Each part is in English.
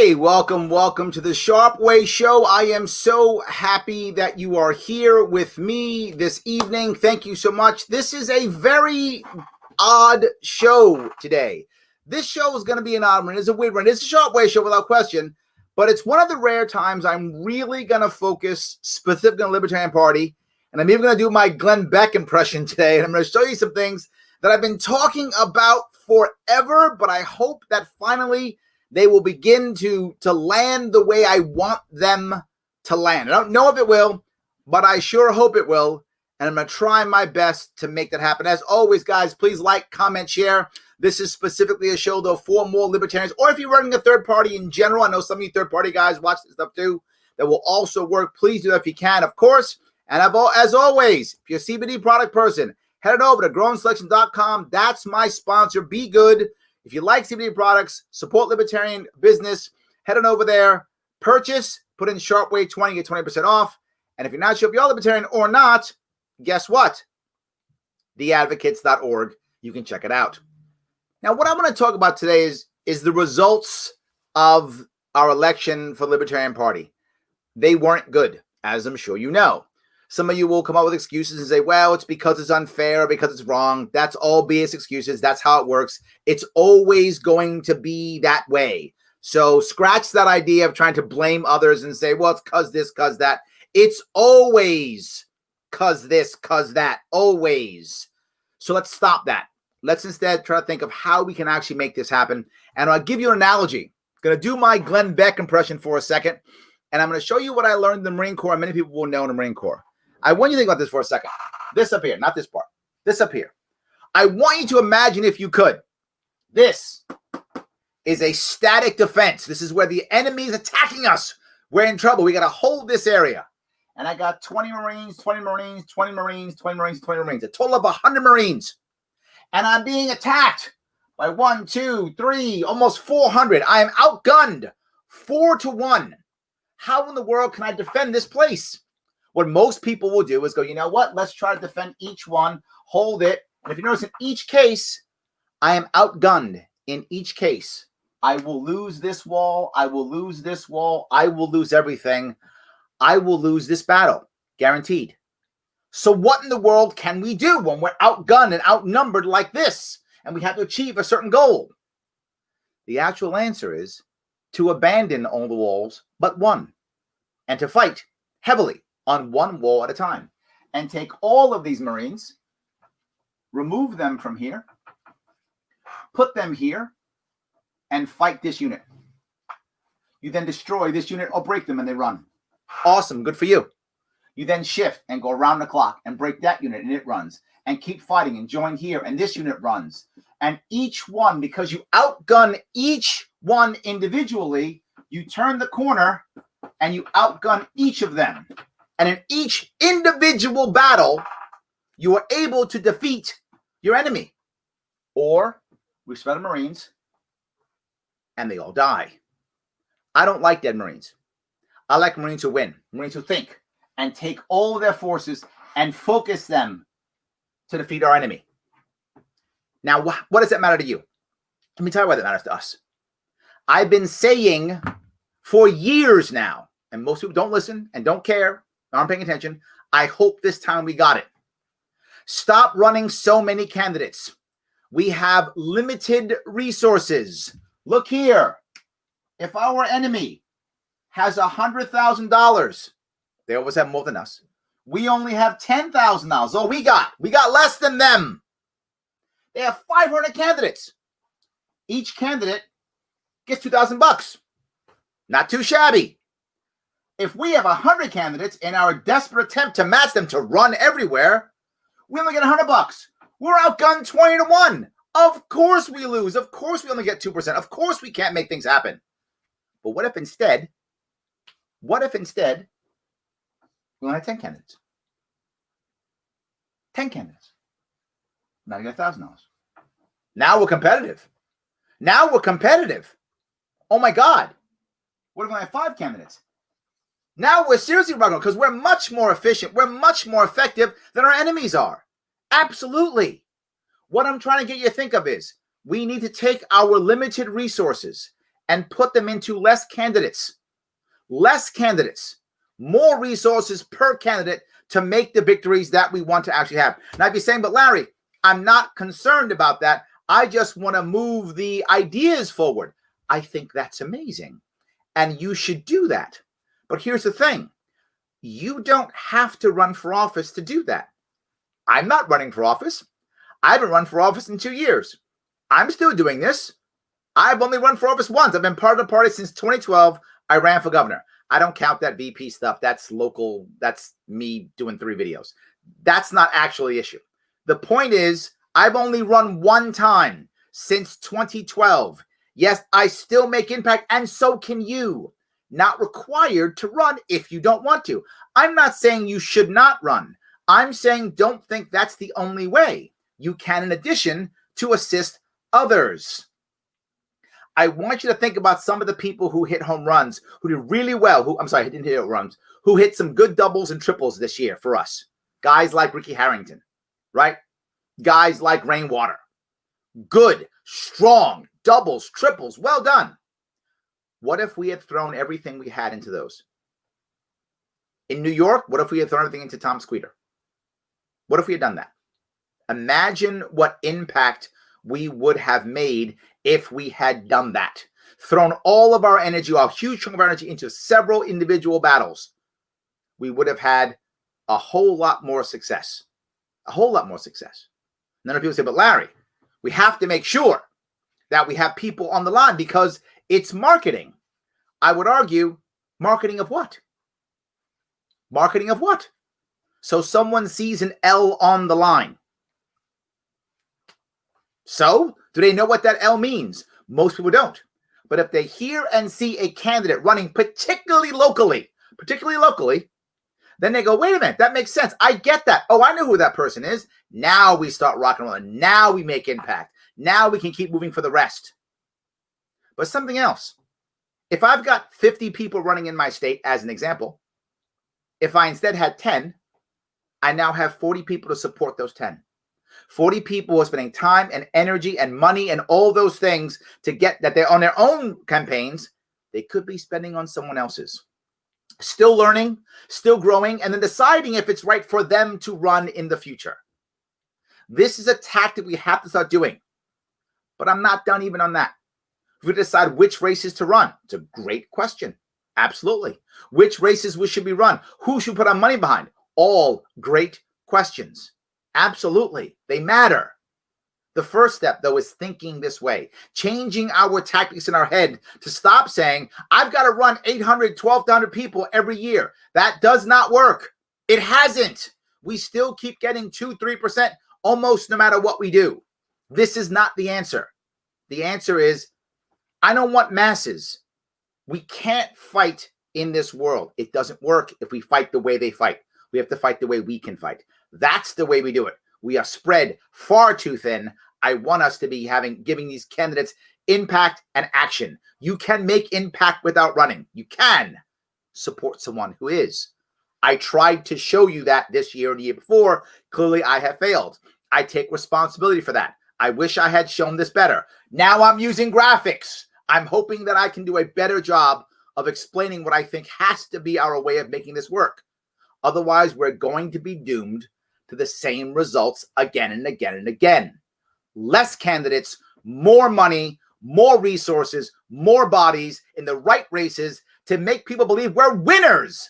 Hey, welcome to the Sharpe Way show. I am so happy that you are here with me this evening. Thank you so much. This is a very odd show today. This show is going to be an odd one. It's a weird one. It's a Sharpe Way show without question, but it's one of the rare times I'm really going to focus specifically on the Libertarian Party, and I'm even going to do my Glenn Beck impression today, and I'm going to show you some things that I've been talking about forever, but I hope that finally they will begin to land the way I want them to land. I don't know if it will, but I sure hope it will, and I'm going to try my best to make that happen. As always, guys, please like, comment, share. This is specifically a show, though, for more libertarians, or if you're running a third party in general. I know some of you third party guys watch this stuff too. That will also work. Please do that if you can, of course. And as always, if you're a CBD product person, head on over to grownselection.com. That's my sponsor. Be good. If you like CBD products, support libertarian business, head on over there, purchase, put in Sharpe Way 20, get 20% off. And if you're not sure if you're libertarian or not, guess what? Theadvocates.org. You can check it out. Now, what I want to talk about today is the results of our election for the Libertarian Party. They weren't good, as I'm sure you know. Some of you will come up with excuses and say, well, it's because it's unfair or because it's wrong. That's all BS excuses. That's how it works. It's always going to be that way. So scratch that idea of trying to blame others and say, well, it's because this, because that. It's always because this, because that. Always. So let's stop that. Let's instead try to think of how we can actually make this happen. And I'll give you an analogy. I'm going to do my Glenn Beck impression for a second. And I'm going to show you what I learned in the Marine Corps. Many people will know in the Marine Corps. I want you to think about this for a second. This up here, not this part. This up here. I want you to imagine, if you could, this is a static defense. This is where the enemy is attacking us. We're in trouble. We got to hold this area. And I got 20 Marines, 20 Marines, 20 Marines, 20 Marines, 20 Marines. A total of 100 Marines. And I'm being attacked by 1, 2, 3, almost 400. I am outgunned 4-1. How in the world can I defend this place? What most people will do is go, you know what? Let's try to defend each one, hold it. And if you notice, in each case, I am outgunned. In each case, I will lose this wall. I will lose this wall. I will lose everything. I will lose this battle, guaranteed. So what in the world can we do when we're outgunned and outnumbered like this, and we have to achieve a certain goal? The actual answer is to abandon all the walls but one, and to fight heavily on one wall at a time, and take all of these Marines, remove them from here, put them here, and fight this unit. You then destroy this unit or break them and they run. Awesome, good for you. You then shift and go around the clock and break that unit and it runs, and keep fighting and join here and this unit runs. And each one, because you outgun each one individually, you turn the corner and you outgun each of them. And in each individual battle, you are able to defeat your enemy. Or we spread the Marines and they all die. I don't like dead Marines. I like Marines who win, Marines who think and take all of their forces and focus them to defeat our enemy. Now, what does that matter to you? Let me tell you why that matters to us. I've been saying for years now, and most people don't listen and don't care, aren't paying attention. I hope this time we got it. Stop running so many candidates. We have limited resources. Look here. If our enemy has $100,000, they always have more than us. We only have $10,000. Oh, we got less than them. They have 500 candidates. Each candidate gets $2,000. Not too shabby. If we have 100 candidates in our desperate attempt to match them to run everywhere, we only get $100. We're outgunned 20-1. Of course we lose. Of course we only get 2%. Of course we can't make things happen. But what if instead we only have 10 candidates? 10 candidates. Now you get $1,000. Now we're competitive. Oh my God. What if we only have 5 candidates? Now we're seriously struggling because we're much more efficient. We're much more effective than our enemies are. Absolutely. What I'm trying to get you to think of is we need to take our limited resources and put them into less candidates, more resources per candidate to make the victories that we want to actually have. Now, if you're saying, but Larry, I'm not concerned about that. I just want to move the ideas forward. I think that's amazing. And you should do that. But here's the thing. You don't have to run for office to do that. I'm not running for office. I haven't run for office in 2 years. I'm still doing this. I've only run for office once. I've been part of the party since 2012. I ran for governor. I don't count that VP stuff. That's local. That's me doing 3 videos. That's not actually the issue. The point is, I've only run one time since 2012. Yes, I still make impact, and so can you. Not required to run if you don't want to. I'm not saying you should not run. I'm saying don't think that's the only way. You can, in addition, to assist others. I want you to think about some of the people who hit home runs, who did really well, didn't hit home runs, who hit some good doubles and triples this year for us. Guys like Ricky Harrington, right? Guys like Rainwater. Good, strong, doubles, triples, well done. What if we had thrown everything we had into those? In New York, what if we had thrown everything into Tom Squeeder? What if we had done that? Imagine what impact we would have made if we had done that. Thrown all of our energy, a huge chunk of our energy, into several individual battles. We would have had a whole lot more success. A whole lot more success. And then people say, but Larry, we have to make sure that we have people on the line because it's marketing. I would argue, marketing of what? Marketing of what? So someone sees an L on the line. So, do they know what that L means? Most people don't. But if they hear and see a candidate running particularly locally, then they go, wait a minute, that makes sense. I get that. Oh, I know who that person is. Now we start rock and rolling. Now we make impact. Now we can keep moving for the rest. But something else. If I've got 50 people running in my state, as an example, if I instead had 10, I now have 40 people to support those 10. 40 people are spending time and energy and money and all those things to get that they're on their own campaigns. They could be spending on someone else's. Still learning, still growing, and then deciding if it's right for them to run in the future. This is a tactic we have to start doing. But I'm not done even on that. We decide which races to run. It's a great question. Absolutely. Which races we should be run? Who should put our money behind? All great questions. Absolutely. They matter. The first step, though, is thinking this way. Changing our tactics in our head to stop saying, I've got to run 800, 1,200 people every year. That does not work. It hasn't. We still keep getting 2, 3% almost no matter what we do. This is not the answer. The answer is, I don't want masses. We can't fight in this world. It doesn't work if we fight the way they fight. We have to fight the way we can fight. That's the way we do it. We are spread far too thin. I want us to be giving these candidates impact and action. You can make impact without running. You can support someone who is. I tried to show you that this year and the year before. Clearly, I have failed. I take responsibility for that. I wish I had shown this better. Now I'm using graphics. I'm hoping that I can do a better job of explaining what I think has to be our way of making this work. Otherwise, we're going to be doomed to the same results again and again and again. Less candidates, more money, more resources, more bodies in the right races to make people believe we're winners.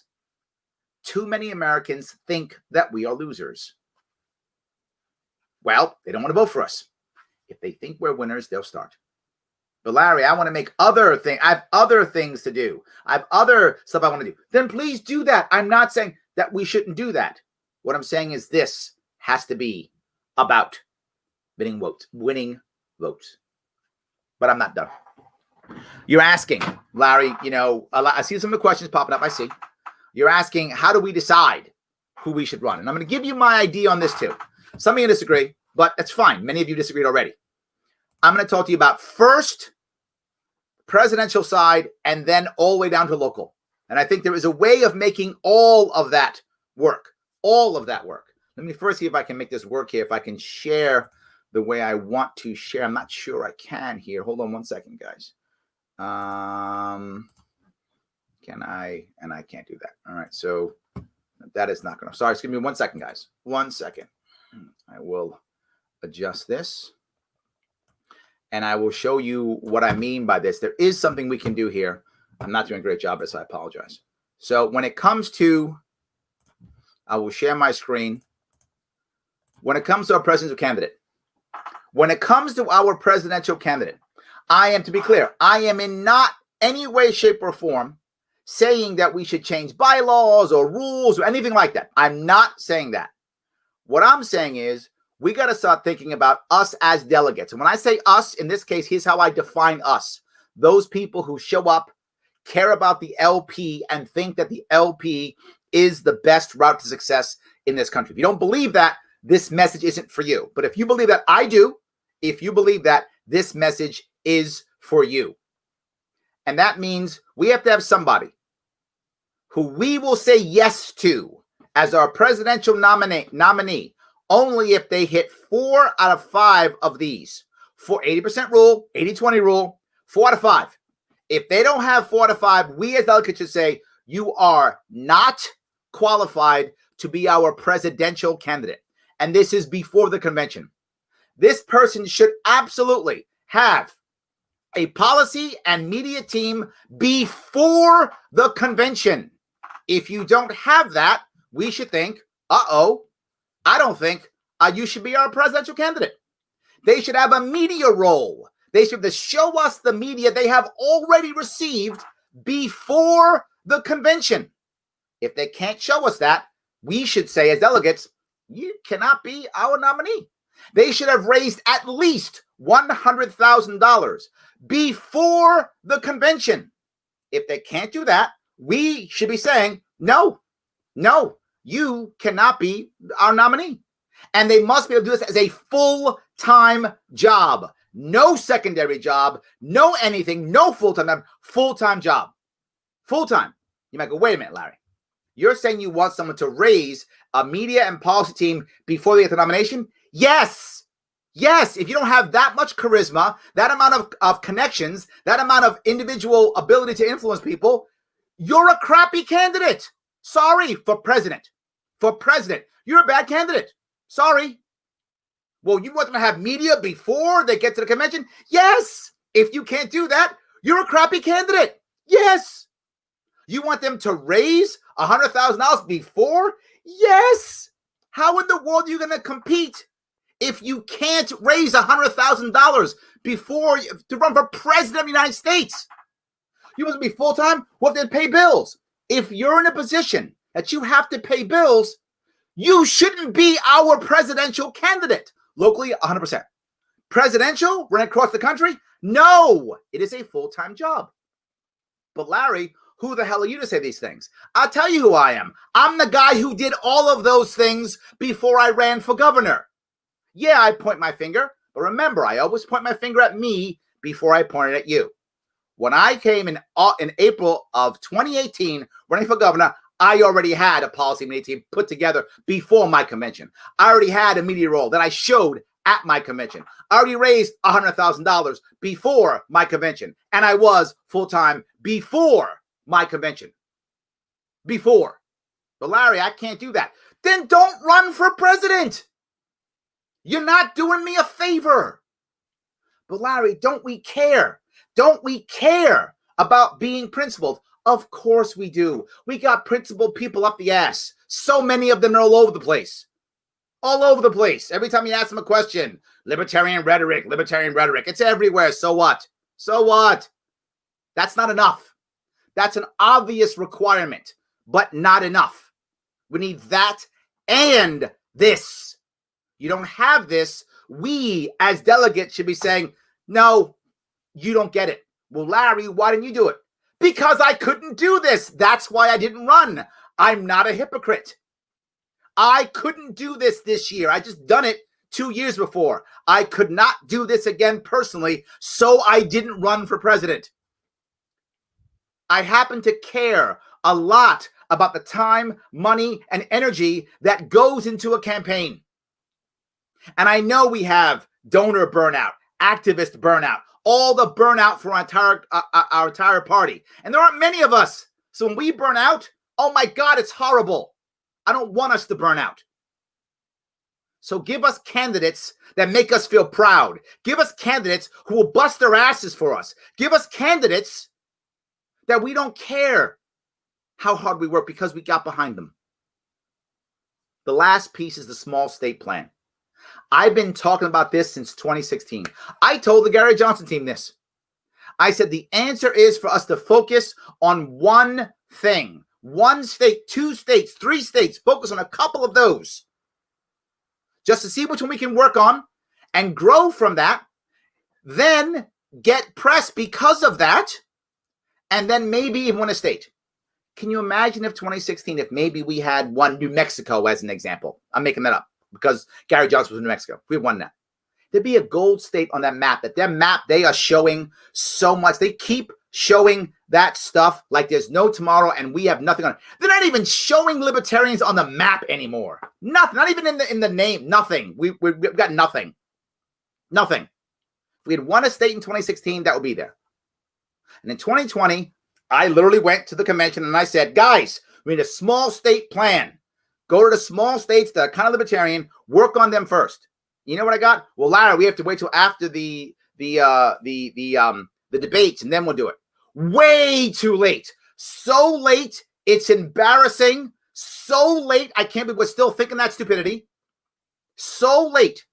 Too many Americans think that we are losers. Well, they don't want to vote for us. If they think we're winners, they'll start. But Larry, I want to make other things. I have other things to do. I have other stuff I want to do. Then please do that. I'm not saying that we shouldn't do that. What I'm saying is this has to be about winning votes. But I'm not done. You're asking, Larry, I see some of the questions popping up. I see. You're asking, how do we decide who we should run? And I'm going to give you my idea on this too. Some of you disagree, but that's fine. Many of you disagreed already. I'm going to talk to you about first presidential side and then all the way down to local. And I think there is a way of making all of that work. All of that work. Let me first see if I can make this work here. If I can share the way I want to share. I'm not sure I can here. Hold on one second, guys. Can I? And I can't do that. All right. So that is not going to. Sorry. Just give me 1 second, guys. 1 second. I will adjust this. And I will show you what I mean by this. There is something we can do here. I'm not doing a great job of this. I apologize. So when it comes to, I will share my screen. When it comes to our presidential candidate, I am, to be clear, I am in not any way, shape, or form saying that we should change bylaws or rules or anything like that. I'm not saying that. What I'm saying is we got to start thinking about us as delegates. And when I say us, in this case, here's how I define us. Those people who show up, care about the LP, and think that the LP is the best route to success in this country. If you don't believe that, this message isn't for you. But if you believe that, I do. If you believe that, this message is for you. And that means we have to have somebody who we will say yes to as our presidential nominee only if they hit 4 out of 5 of these. For 80% rule, 80-20 rule, 4 out of 5. If they don't have 4 out of 5, we as delegates should say, you are not qualified to be our presidential candidate. And this is before the convention. This person should absolutely have a policy and media team before the convention. If you don't have that, we should think, I don't think you should be our presidential candidate. They should have a media role. They should have to show us the media they have already received before the convention. If they can't show us that, we should say as delegates, you cannot be our nominee. They should have raised at least $100,000 before the convention. If they can't do that, we should be saying, no, you cannot be our nominee. And they must be able to do this as a full-time job. No secondary job, no anything, no full-time job, full-time job. Full-time. You might go, wait a minute, Larry. You're saying you want someone to raise a media and policy team before they get the nomination? Yes. If you don't have that much charisma, that amount of connections, that amount of individual ability to influence people, you're a crappy candidate. Sorry, for president. You're a bad candidate. Sorry. Well, you want them to have media before they get to the convention? Yes. If you can't do that, you're a crappy candidate. Yes. You want them to raise $100,000 before? Yes. How in the world are you going to compete if you can't raise $100,000 before to run for president of the United States? You must be full-time? Well, then pay bills. If you're in a position that you have to pay bills, you shouldn't be our presidential candidate. Locally, 100%. Presidential, running across the country? No, it is a full-time job. But Larry, who the hell are you to say these things? I'll tell you who I am. I'm the guy who did all of those things before I ran for governor. Yeah, I point my finger, but remember, I always point my finger at me before I point it at you. When I came in April of 2018 running for governor, I already had a policy media team put together before my convention. I already had a media role that I showed at my convention. I already raised $100,000 before my convention, and I was full-time before my convention. Before. But Larry, I can't do that. Then don't run for president. You're not doing me a favor. But Larry, don't we care? Don't we care about being principled? Of course we do. We got principled people up the ass. So many of them are all over the place. All over the place. Every time you ask them a question, libertarian rhetoric. It's everywhere. So what? That's not enough. That's an obvious requirement, but not enough. We need that and this. You don't have this. We, as delegates, should be saying, no, you don't get it. Well, Larry, why didn't you do it? Because I couldn't do this. That's why I didn't run. I'm not a hypocrite. I couldn't do this year. I just done it 2 years before. I could not do this again personally, so I didn't run for president. I happen to care a lot about the time, money, and energy that goes into a campaign. And I know we have donor burnout, activist burnout, all the burnout for our entire party. And there aren't many of us. So when we burn out, oh my God, it's horrible. I don't want us to burn out. So give us candidates that make us feel proud. Give us candidates who will bust their asses for us. Give us candidates that we don't care how hard we work because we got behind them. The last piece is the small state plan. I've been talking about this since 2016. I told the Gary Johnson team this. I said the answer is for us to focus on one thing. One state, 2 states, 3 states. Focus on a couple of those. Just to see which one we can work on and grow from that. Then get press because of that. And then maybe even win a state. Can you imagine if 2016, if maybe we had won New Mexico as an example? I'm making that up because Gary Johnson was in New Mexico. We won that. There'd be a gold state on that map. That their map, they are showing so much. They keep showing that stuff like there's no tomorrow and we have nothing on it. They're not even showing libertarians on the map anymore. Nothing. Not even in the name. Nothing. We've got nothing. Nothing. If we had won a state in 2016, that would be there. And in 2020, I literally went to the convention and I said, guys, we need a small state plan. Go to the small states that are kind of libertarian, work on them first. You know what I got? Well, Larry, we have to wait till after the debates and then we'll do it. Way too late. So late, it's embarrassing. So late, I can't believe we're still thinking that stupidity. So late.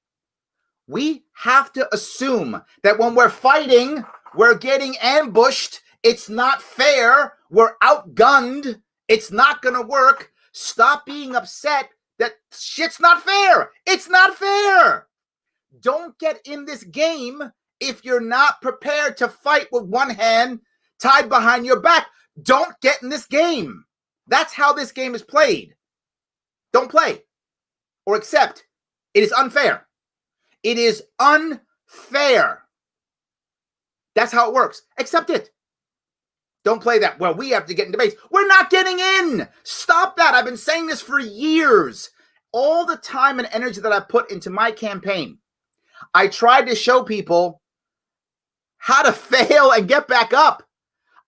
We have to assume that when we're fighting, we're getting ambushed. It's not fair. We're outgunned. It's not going to work. Stop being upset that shit's not fair. It's not fair. Don't get in this game if you're not prepared to fight with one hand tied behind your back. Don't get in this game. That's how this game is played. Don't play or accept. It is unfair. It is unfair. That's how it works. Accept it. Don't play that. Well, we have to get in debates. We're not getting in. Stop that. I've been saying this for years. All the time and energy that I put into my campaign, I tried to show people how to fail and get back up.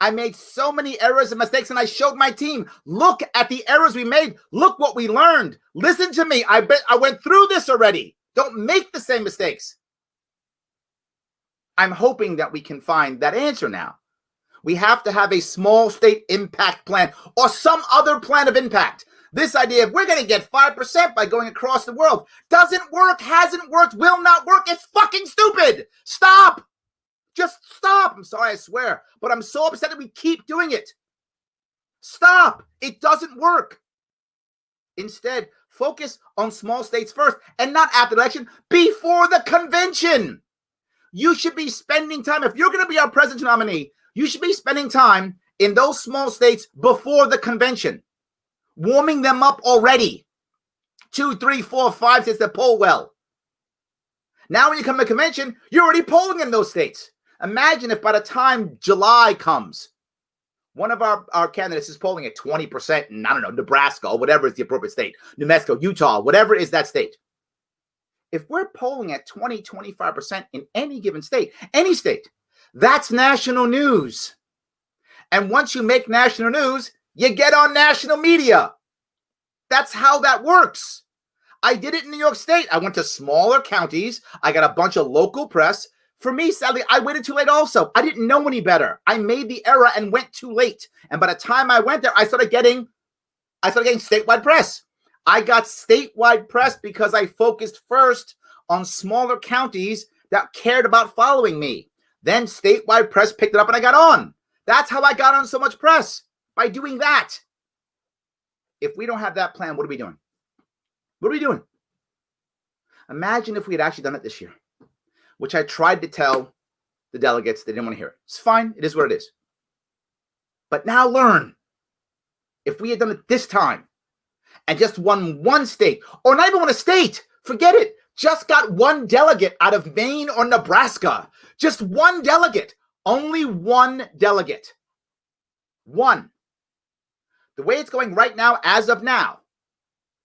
I made so many errors and mistakes, and I showed my team, look at the errors we made. Look what we learned. Listen to me. I went through this already. Don't make the same mistakes. I'm hoping that we can find that answer now. We have to have a small state impact plan or some other plan of impact. This idea of we're going to get 5% by going across the world doesn't work, hasn't worked, will not work. It's fucking stupid. Stop. Just stop. I'm sorry, I swear. But I'm so upset that we keep doing it. Stop. It doesn't work. Instead, focus on small states first and not after the election, before the convention. You should be spending time. If you're going to be our presidential nominee, you should be spending time in those small states before the convention, warming them up already. 2, 3, 4, 5 states that poll well. Now when you come to convention, you're already polling in those states. Imagine if by the time July comes, one of our candidates is polling at 20% in, I don't know, Nebraska or whatever is the appropriate state, New Mexico, Utah, whatever is that state. If we're polling at 20, 25% in any given state, any state, that's national news. And once you make national news, you get on national media. That's how that works. I did it in New York State. I went to smaller counties. I got a bunch of local press. For me, sadly, I waited too late also. I didn't know any better. I made the error and went too late. And by the time I went there, I started getting statewide press. I got statewide press because I focused first on smaller counties that cared about following me. Then statewide press picked it up and I got on. That's how I got on so much press, by doing that. If we don't have that plan, what are we doing? What are we doing? Imagine if we had actually done it this year, which I tried to tell the delegates. They didn't want to hear it. It's fine. It is what it is. But now learn. If we had done it this time and just won one state, or not even won a state, forget it. Just got one delegate out of Maine or Nebraska. Just one delegate. Only one delegate. One. The way it's going right now, as of now,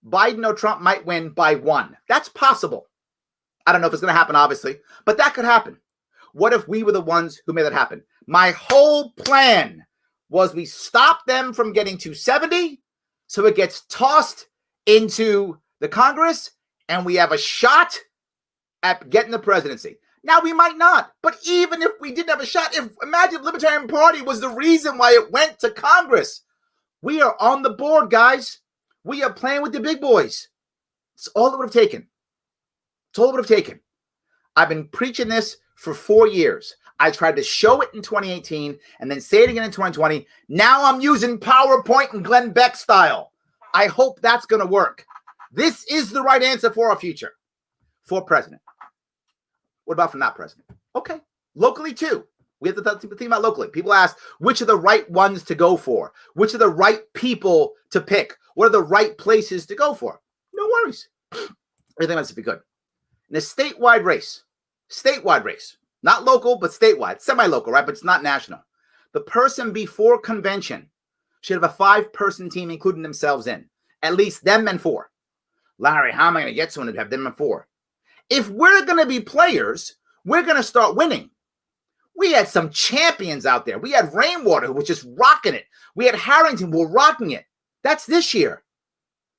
Biden or Trump might win by 1. That's possible. I don't know if it's going to happen, obviously, but that could happen. What if we were the ones who made that happen? My whole plan was we stop them from getting 270, so it gets tossed into the Congress, and we have a shot at getting the presidency. Now, we might not, but even if we didn't have a shot, imagine the Libertarian Party was the reason why it went to Congress. We are on the board, guys. We are playing with the big boys. It's all it would have taken. It's all it would have taken. I've been preaching this for 4 years. I tried to show it in 2018 and then say it again in 2020. Now I'm using PowerPoint and Glenn Beck style. I hope that's going to work. This is the right answer for our future. For president. What about for not president? Okay. Locally, too. We have to think about locally. People ask, which are the right ones to go for? Which are the right people to pick? What are the right places to go for? No worries. Everything else would be good. In a statewide race, not local, but statewide, semi-local, right? But it's not national. The person before convention should have a 5-person team, including themselves in. At least them and 4. Larry, how am I going to get someone to have them and 4? If we're going to be players, we're going to start winning. We had some champions out there. We had Rainwater, who was just rocking it. We had Harrington, who were rocking it. That's this year.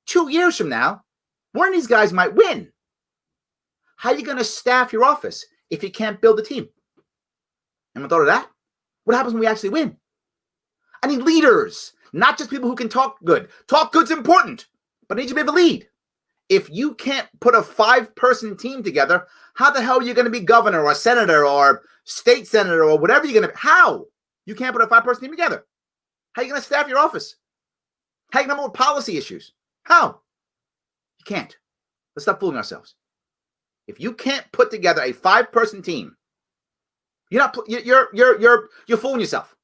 2 years from now, one of these guys might win. How are you going to staff your office if you can't build a team? Anyone thought of that? What happens when we actually win? I need leaders, not just people who can talk good. Talk good's important, but I need you to be able to lead. If you can't put a 5-person team together, how the hell are you going to be governor or senator or state senator or whatever you're going to be? How? You can't put a 5-person team together. How are you going to staff your office? How are you going to deal with policy issues? How? You can't. Let's stop fooling ourselves. If you can't put together a 5-person team, you're fooling yourself.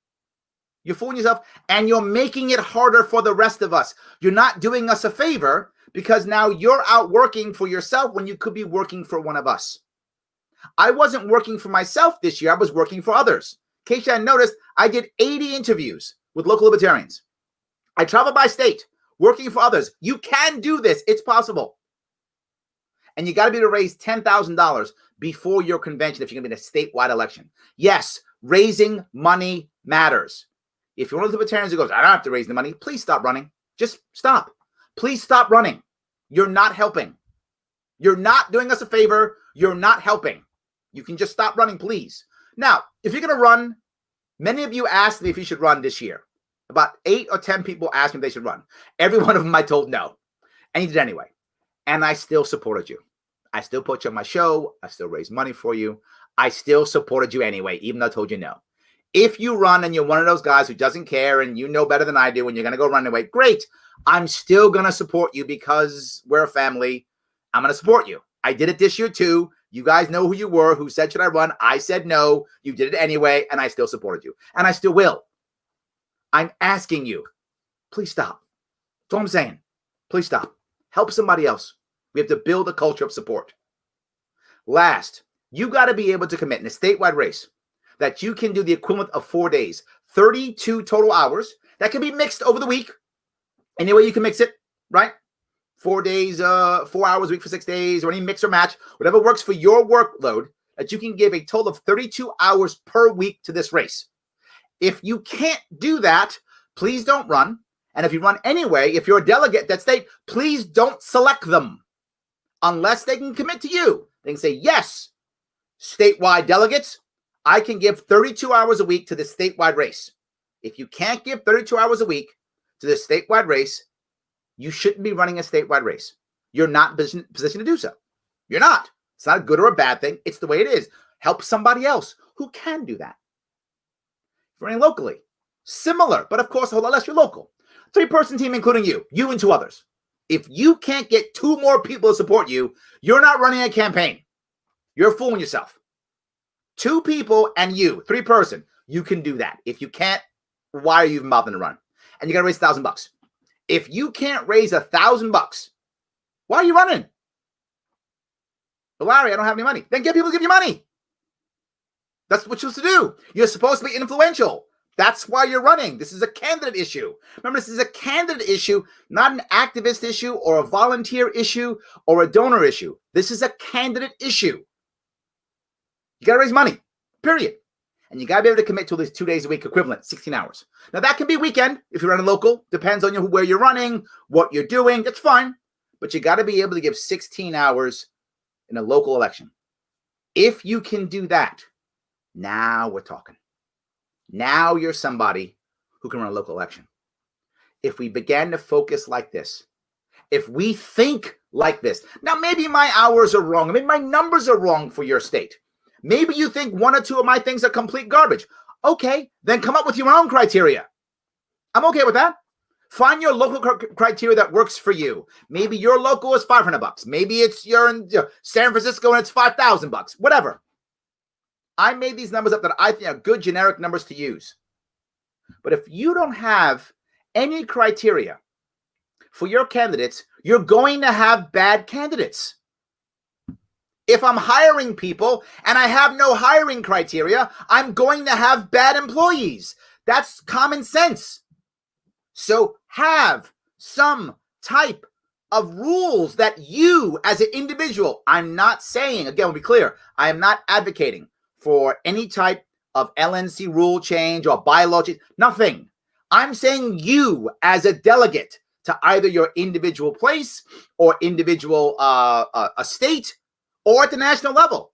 You're fooling yourself, and you're making it harder for the rest of us. You're not doing us a favor because now you're out working for yourself when you could be working for one of us. I wasn't working for myself this year. I was working for others. In case you hadn't noticed, I did 80 interviews with local libertarians. I traveled by state working for others. You can do this. It's possible. And you got to be able to raise $10,000 before your convention if you're going to be in a statewide election. Yes, raising money matters. If you're one of the libertarians who goes, I don't have to raise the money, please stop running. Just stop. Please stop running. You're not helping. You're not doing us a favor. You're not helping. You can just stop running, please. Now, if you're going to run, many of you asked me if you should run this year. About 8 or 10 people asked me if they should run. Every one of them I told no. And you did anyway. And I still supported you. I still put you on my show. I still raised money for you. I still supported you anyway, even though I told you no. If you run and you're one of those guys who doesn't care and you know better than I do and you're going to go run away, great. I'm still going to support you because we're a family. I'm going to support you. I did it this year too. You guys know who you were, who said, should I run? I said no. You did it anyway, and I still supported you. And I still will. I'm asking you, please stop. That's all I'm saying. Please stop. Help somebody else. We have to build a culture of support. Last, you got to be able to commit in a statewide race that you can do the equivalent of 4 days, 32 total hours. That can be mixed over the week. Any way you can mix it, right? 4 days, 4 hours a week for 6 days, or any mix or match, whatever works for your workload, that you can give a total of 32 hours per week to this race. If you can't do that, please don't run. And if you run anyway, if you're a delegate at that state, please don't select them unless they can commit to you. They can say, yes, statewide delegates, I can give 32 hours a week to this statewide race. If you can't give 32 hours a week to this statewide race, you shouldn't be running a statewide race. You're not in position to do so. You're not. It's not a good or a bad thing. It's the way it is. Help somebody else who can do that. If you're running locally, similar, but of course, a whole lot less, you're local. 3-person team, including you and 2 others. If you can't get 2 more people to support you, you're not running a campaign. You're fooling yourself. 2 people and you, 3-person, you can do that. If you can't, why are you even bothering to run? And you got to raise $1,000. If you can't raise $1,000, why are you running? Well, Larry, I don't have any money. Then get people to give you money. That's what you're supposed to do. You're supposed to be influential. That's why you're running. This is a candidate issue. Remember, this is a candidate issue, not an activist issue or a volunteer issue or a donor issue. This is a candidate issue. You got to raise money. period. And you got to be able to commit to at least 2 days a week, equivalent, 16 hours. Now, that can be weekend if you're running local. Depends on where you're running, what you're doing. That's fine. But you got to be able to give 16 hours in a local election. If you can do that, now we're talking. Now you're somebody who can run a local election. If we began to focus like this, if we think like this, now maybe my hours are wrong. Maybe my numbers are wrong for your state. Maybe you think one or two of my things are complete garbage. Okay, then come up with your own criteria. I'm okay with that. Find your local criteria that works for you. Maybe your local is $500. Maybe you're in San Francisco and it's $5,000. Whatever. I made these numbers up that I think are good generic numbers to use. But if you don't have any criteria for your candidates, you're going to have bad candidates. If I'm hiring people and I have no hiring criteria, I'm going to have bad employees. That's common sense. So have some type of rules that you as an individual, I'm not saying, again, we'll be clear, I am not advocating for any type of LNC rule change or bylaw change, nothing. I'm saying you as a delegate to either your individual place or individual a state or at the national level.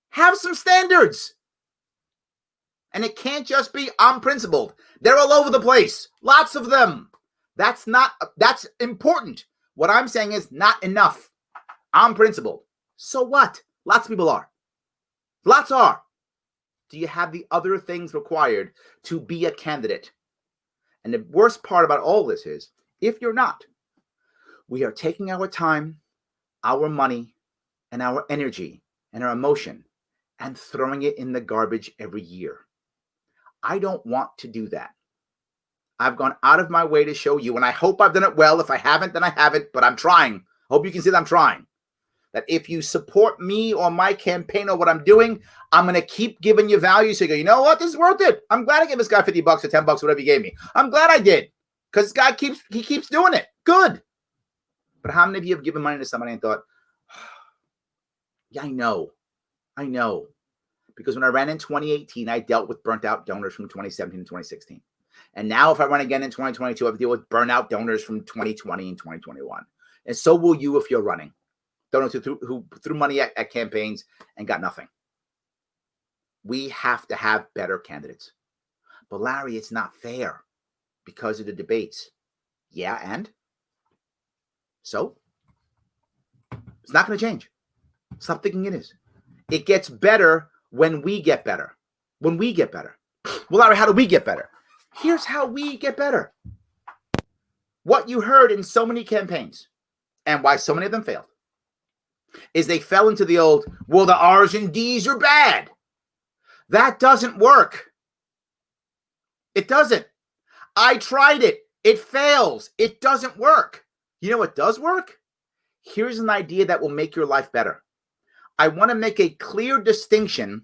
Have some standards. And it can't just be unprincipled. They're all over the place. Lots of them. That's important. What I'm saying is not enough. Unprincipled. So what? Lots of people are. Lots are. Do you have the other things required to be a candidate? And the worst part about all this is, if you're not, we are taking our time, our money, and our energy and our emotion and throwing it in the garbage every year. I don't want to do that. I've gone out of my way to show you, and I hope I've done it well. If I haven't, then I haven't, but I'm trying. Hope you can see that I'm trying. That if you support me or my campaign or what I'm doing, I'm going to keep giving you value. So you go, you know what? This is worth it. I'm glad I gave this guy $50 or $10, whatever he gave me. I'm glad I did. Because this guy keeps doing it. Good. But how many of you have given money to somebody and thought, yeah, I know. Because when I ran in 2018, I dealt with burnt out donors from 2017 and 2016. And now if I run again in 2022, I have to deal with burnt out donors from 2020 and 2021. And so will you if you're running. Donors who threw money at campaigns and got nothing. We have to have better candidates. But Larry, it's not fair because of the debates. Yeah, and? So? It's not going to change. Stop thinking it is. It gets better when we get better. When we get better. Well, Larry, how do we get better? Here's how we get better. What you heard in so many campaigns and why so many of them failed is they fell into the old, well, the R's and D's are bad. That doesn't work. It doesn't. I tried it. It fails. It doesn't work. You know what does work? Here's an idea that will make your life better. I want to make a clear distinction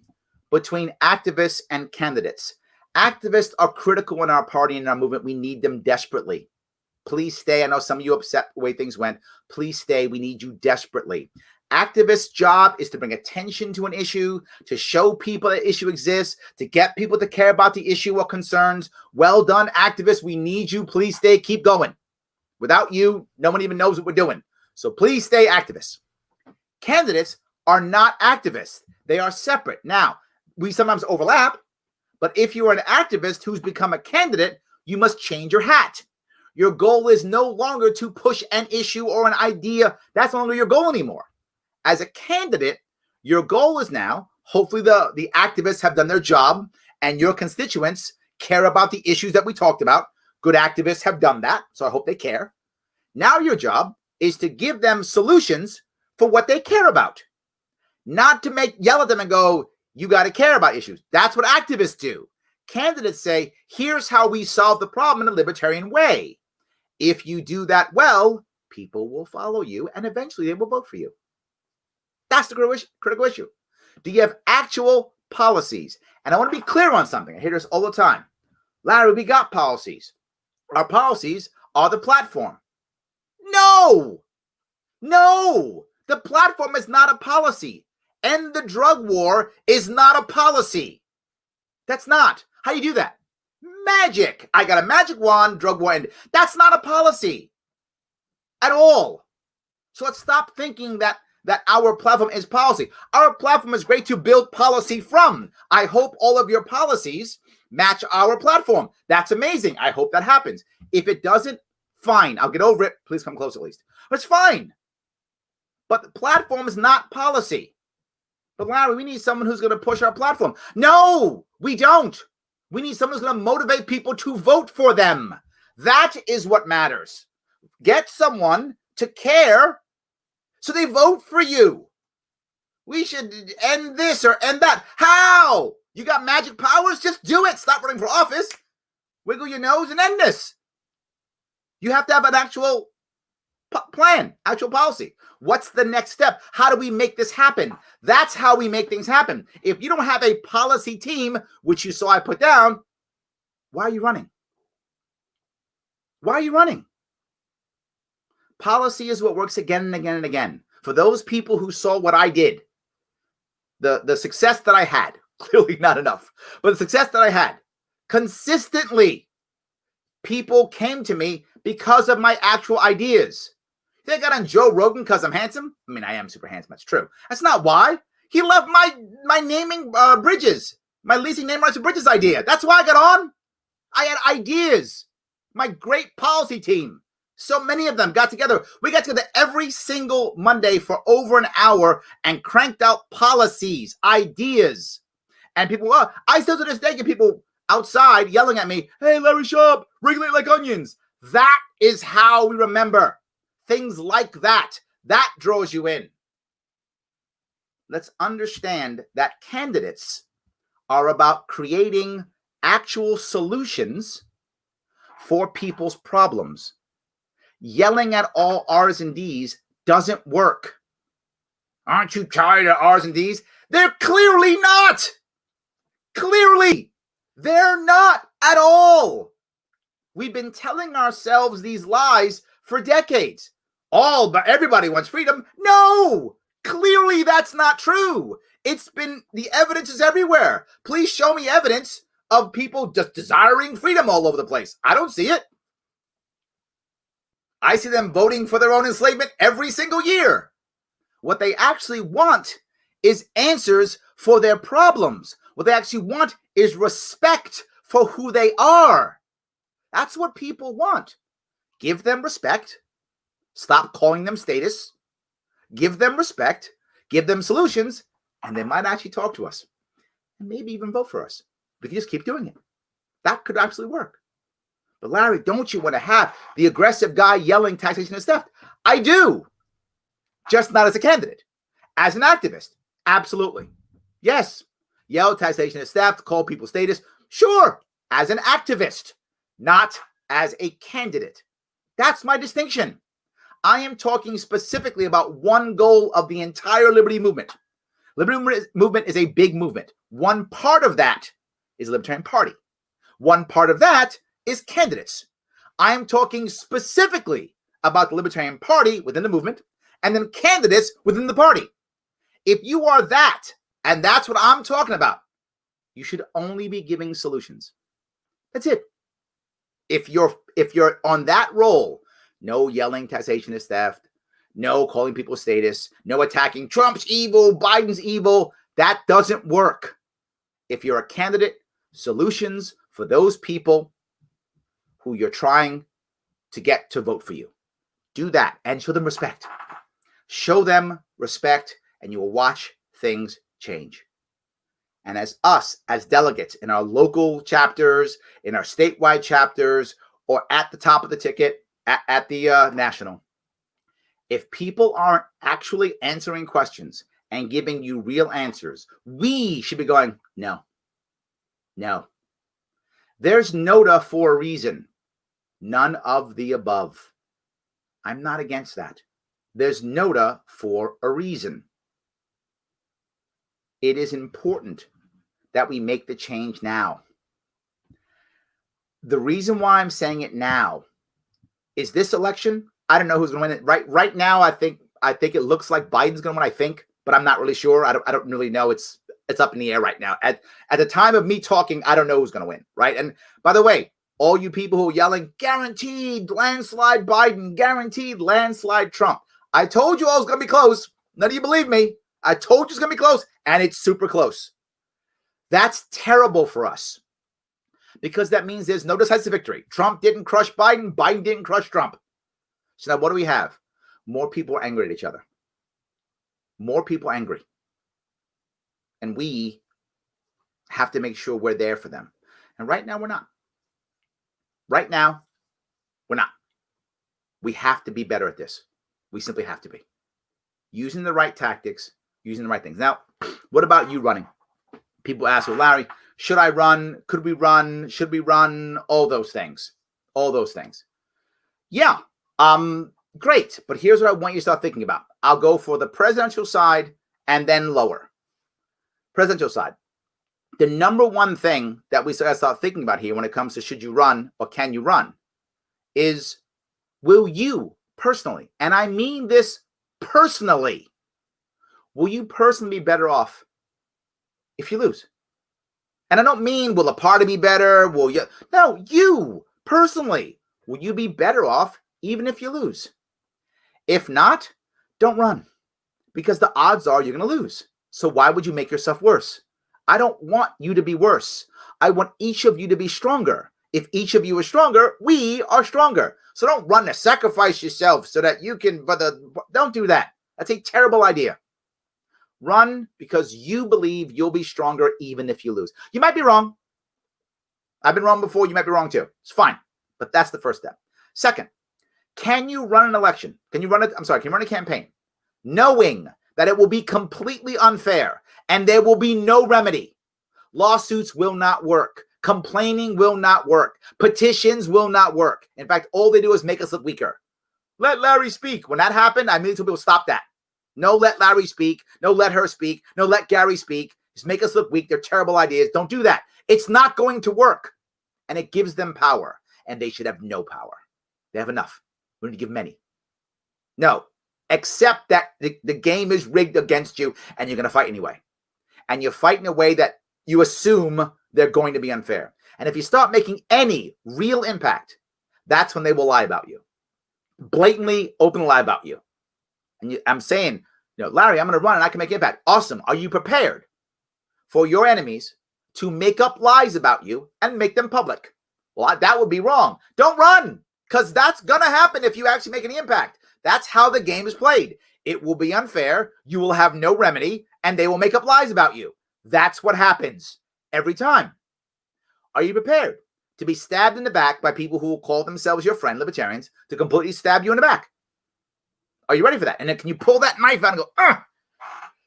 between activists and candidates. Activists are critical in our party and our movement. We need them desperately. Please stay. I know some of you upset the way things went. Please stay. We need you desperately. Activists' job is to bring attention to an issue, to show people that issue exists, to get people to care about the issue or concerns. Well done, activists. We need you. Please stay. Keep going. Without you, no one even knows what we're doing. So please stay activists. Candidates are not activists. They are separate. Now, we sometimes overlap, but if you are an activist who's become a candidate, you must change your hat. Your goal is no longer to push an issue or an idea. That's no longer your goal anymore. As a candidate, your goal is now, hopefully the activists have done their job and your constituents care about the issues that we talked about. Good activists have done that, so I hope they care. Now your job is to give them solutions for what they care about. Not to yell at them and go, you got to care about issues. That's what activists do. Candidates say, here's how we solve the problem in a libertarian way. If you do that well, people will follow you and eventually they will vote for you. That's the critical issue. Do you have actual policies? And I want to be clear on something. I hear this all the time. Larry, we got policies. Our policies are the platform. No. The platform is not a policy. end the drug war is not a policy. That's not. How do you do that? Magic. I got a magic wand, drug war end. That's not a policy at all. So let's stop thinking that our platform is policy. Our platform is great to build policy from. I hope all of your policies match our platform. That's amazing. I hope that happens. If it doesn't, fine. I'll get over it. Please come close at least. It's fine. But the platform is not policy. But Larry, we need someone who's going to push our platform. No, we don't. We need someone who's going to motivate people to vote for them. That is what matters. Get someone to care so they vote for you. We should end this or end that. How? You got magic powers? Just do it. Stop running for office. Wiggle your nose and end this. You have to have an actual plan, actual policy. What's the next step? How do we make this happen? That's how we make things happen. If you don't have a policy team, which you saw I put down, why are you running? Why are you running? Policy is what works again and again and again. For those people who saw what I did, the success that I had, clearly not enough, but the success that I had, consistently, people came to me because of my actual ideas. You think I got on Joe Rogan because I'm handsome? I mean, I am super handsome. That's true. That's not why. He loved my naming bridges, my leasing name rights to bridges idea. That's why I got on. I had ideas. My great policy team. So many of them got together. We got together every single Monday for over an hour and cranked out policies, ideas. And people, I still to this day get people outside yelling at me, hey, Larry Sharpe, regulate like onions. That is how we remember. Things like that. That draws you in. Let's understand that candidates are about creating actual solutions for people's problems. Yelling at all R's and D's doesn't work. Aren't you tired of R's and D's? They're clearly not. Clearly, they're not at all. We've been telling ourselves these lies for decades. But everybody wants freedom. No, clearly that's not true. The evidence is everywhere. Please show me evidence of people just desiring freedom all over the place. I don't see it. I see them voting for their own enslavement every single year. What they actually want is answers for their problems. What they actually want is respect for who they are. That's what people want. Give them respect. Stop calling them status. Give them respect. Give them solutions. And they might actually talk to us. And maybe even vote for us. If you just keep doing it. That could actually work. But Larry, don't you want to have the aggressive guy yelling taxation is theft? I do. Just not as a candidate. As an activist. Absolutely. Yes. Yell taxation is theft. Call people status. Sure. As an activist. Not as a candidate. That's my distinction. I am talking specifically about one goal of the entire liberty movement. Liberty movement is a big movement. One part of that is the Libertarian Party. One part of that is candidates. I am talking specifically about the Libertarian Party within the movement and then candidates within the party. If you are that, and that's what I'm talking about, you should only be giving solutions. That's it. If you're on that role, no yelling taxation is theft, no calling people status, no attacking Trump's evil, Biden's evil, that doesn't work. If you're a candidate, solutions for those people who you're trying to get to vote for you. Do that and show them respect. Show them respect and you will watch things change. And as us, as delegates in our local chapters, in our statewide chapters, or at the top of the ticket, at the national, if people aren't actually answering questions and giving you real answers, we should be going, no. There's NOTA for a reason. None of the above. I'm not against that. There's NOTA for a reason. It is important that we make the change now. The reason why I'm saying it now is this election, I don't know who's going to win it. Right now, I think it looks like Biden's going to win, I think. but I'm not really sure. I don't really know. It's up in the air right now. At the time of me talking, I don't know who's going to win, right? And by the way, all you people who are yelling, guaranteed landslide Biden, guaranteed landslide Trump. I told you all it was going to be close. None of you believe me. I told you it's going to be close, and it's super close. That's terrible for us because that means there's no decisive victory. Trump didn't crush Biden. Biden didn't crush Trump. So now what do we have? More people are angry at each other. More people angry. And we have to make sure we're there for them. And right now, we're not. Right now, we're not. We have to be better at this. We simply have to be. Using the right tactics, using the right things. Now, what about you running? People ask, well, Larry, should I run? Could we run? Should we run? All those things. All those things. Yeah. Great. But here's what I want you to start thinking about. I'll go for the presidential side and then lower. Presidential side. The number one thing that we start thinking about here when it comes to should you run or can you run is, will you personally, and I mean this personally, will you personally be better off if you lose? And I don't mean will a party be better? Will you? No, you personally, will you be better off even if you lose? If not, don't run because the odds are you're going to lose. So why would you make yourself worse? I don't want you to be worse. I want each of you to be stronger. If each of you is stronger, we are stronger. So don't run to sacrifice yourself so that you can, don't do that. That's a terrible idea. Run because you believe you'll be stronger even if you lose. You might be wrong. I've been wrong before. You might be wrong too. It's fine. But that's the first step. Second, can you run an election? Can you run a campaign knowing that it will be completely unfair and there will be no remedy? Lawsuits will not work. Complaining will not work. Petitions will not work. In fact, all they do is make us look weaker. Let Larry speak. When that happened, I immediately told people, stop that. No, let Larry speak. No, let her speak. No, let Gary speak. Just make us look weak. They're terrible ideas. Don't do that. It's not going to work. And it gives them power. And they should have no power. They have enough. We need to give many. No. Accept that the game is rigged against you and you're going to fight anyway. And you fight in a way that you assume they're going to be unfair. And if you start making any real impact, that's when they will lie about you. Blatantly, openly lie about you. And I'm saying, Larry, I'm going to run and I can make impact. Awesome. Are you prepared for your enemies to make up lies about you and make them public? Well, that would be wrong. Don't run, because that's going to happen if you actually make any impact. That's how the game is played. It will be unfair. You will have no remedy, and they will make up lies about you. That's what happens every time. Are you prepared to be stabbed in the back by people who will call themselves your friend, libertarians, to completely stab you in the back? Are you ready for that? And then can you pull that knife out and go,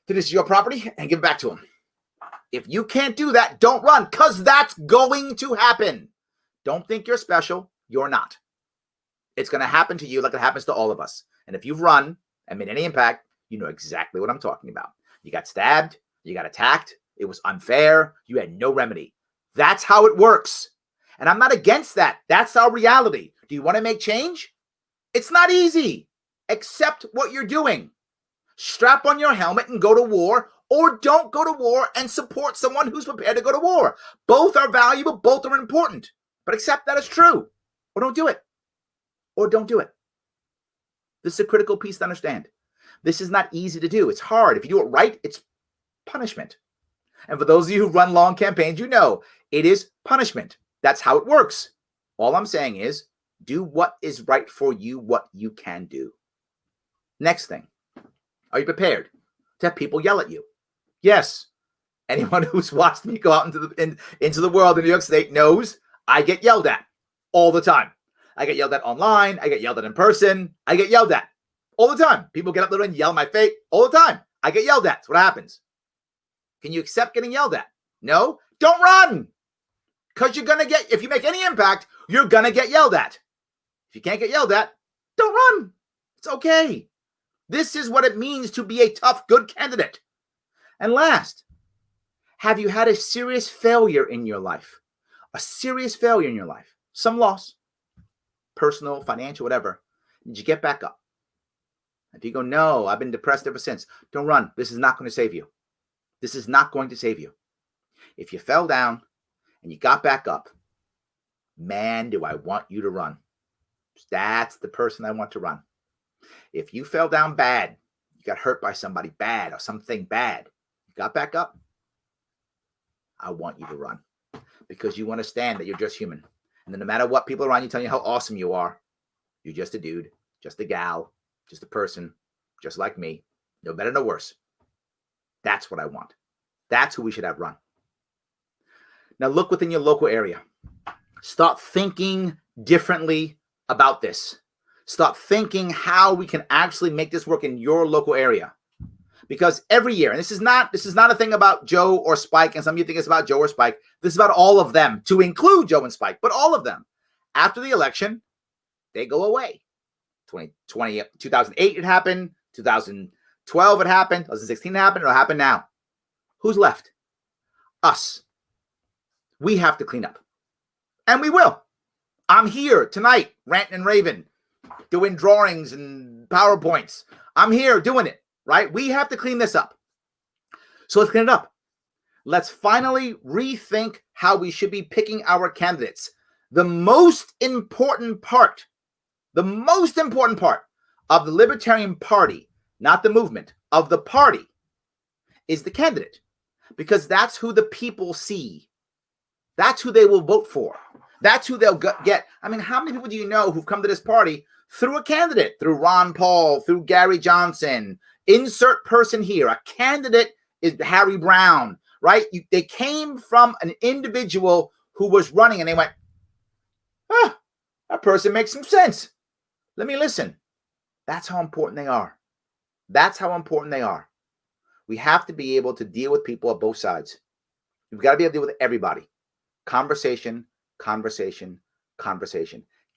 this is your property, and give it back to them? If you can't do that, don't run, because that's going to happen. Don't think you're special. You're not. It's going to happen to you like it happens to all of us. And if you've run and made any impact, you know exactly what I'm talking about. You got stabbed. You got attacked. It was unfair. You had no remedy. That's how it works. And I'm not against that. That's our reality. Do you want to make change? It's not easy. Accept what you're doing. Strap on your helmet and go to war, or don't go to war and support someone who's prepared to go to war. Both are valuable. Both are important. But accept that it's true. Or don't do it. Or don't do it. This is a critical piece to understand. This is not easy to do. It's hard. If you do it right, it's punishment. And for those of you who run long campaigns, you know it is punishment. That's how it works. All I'm saying is do what is right for you, what you can do. Next thing, are you prepared to have people yell at you? Yes. Anyone who's watched me go out into the world in New York State knows I get yelled at all the time. I get yelled at online. I get yelled at in person. I get yelled at all the time. People get up there and yell in my face all the time. I get yelled at. That's what happens. Can you accept getting yelled at? No? Don't run. Because you're going to get, if you make any impact, you're going to get yelled at. If you can't get yelled at, don't run. It's okay. This is what it means to be a tough, good candidate. And last, have you had a serious failure in your life? A serious failure in your life. Some loss. Personal, financial, whatever. Did you get back up? If you go, no, I've been depressed ever since, don't run. This is not going to save you. This is not going to save you. If you fell down and you got back up, man, do I want you to run. That's the person I want to run. If you fell down bad, you got hurt by somebody bad or something bad, you got back up, I want you to run because you understand that you're just human. And then no matter what people around you tell you how awesome you are, you're just a dude, just a gal, just a person, just like me, no better, no worse. That's what I want. That's who we should have run. Now look within your local area. Start thinking differently about this. Start thinking how we can actually make this work in your local area. Because every year, and this is not a thing about Joe or Spike, and some of you think it's about Joe or Spike. This is about all of them, to include Joe and Spike, but all of them. After the election, they go away. 2008 it happened, 2012 it happened, 2016 it happened, it'll happen now. Who's left? Us. We have to clean up. And we will. I'm here tonight, ranting and raving, doing drawings and PowerPoints. I'm here doing it, right? We have to clean this up. So let's clean it up. Let's finally rethink how we should be picking our candidates. The most important part of the Libertarian Party, not the movement, of the party, is the candidate. Because that's who the people see. That's who they will vote for. That's who they'll get. I mean, how many people do you know who've come to this party through a candidate? Through Ron Paul, through Gary Johnson. Insert person here. A candidate is Harry Brown, right? They came from an individual who was running and they went, that person makes some sense. Let me listen. That's how important they are. That's how important they are. We have to be able to deal with people at both sides. We've got to be able to deal with everybody. Conversation.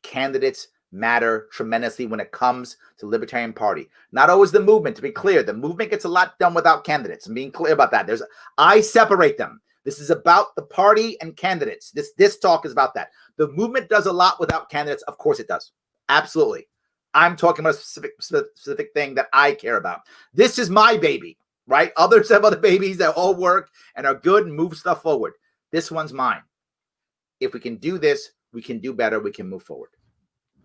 Candidates matter tremendously when it comes to the Libertarian Party. Not always the movement, to be clear. The movement gets a lot done without candidates. I'm being clear about that. I separate them. This is about the party and candidates. This talk is about that. The movement does a lot without candidates. Of course it does. Absolutely. I'm talking about a specific thing that I care about. This is my baby, right? Others have other babies that all work and are good and move stuff forward. This one's mine. If we can do this, we can do better. We can move forward.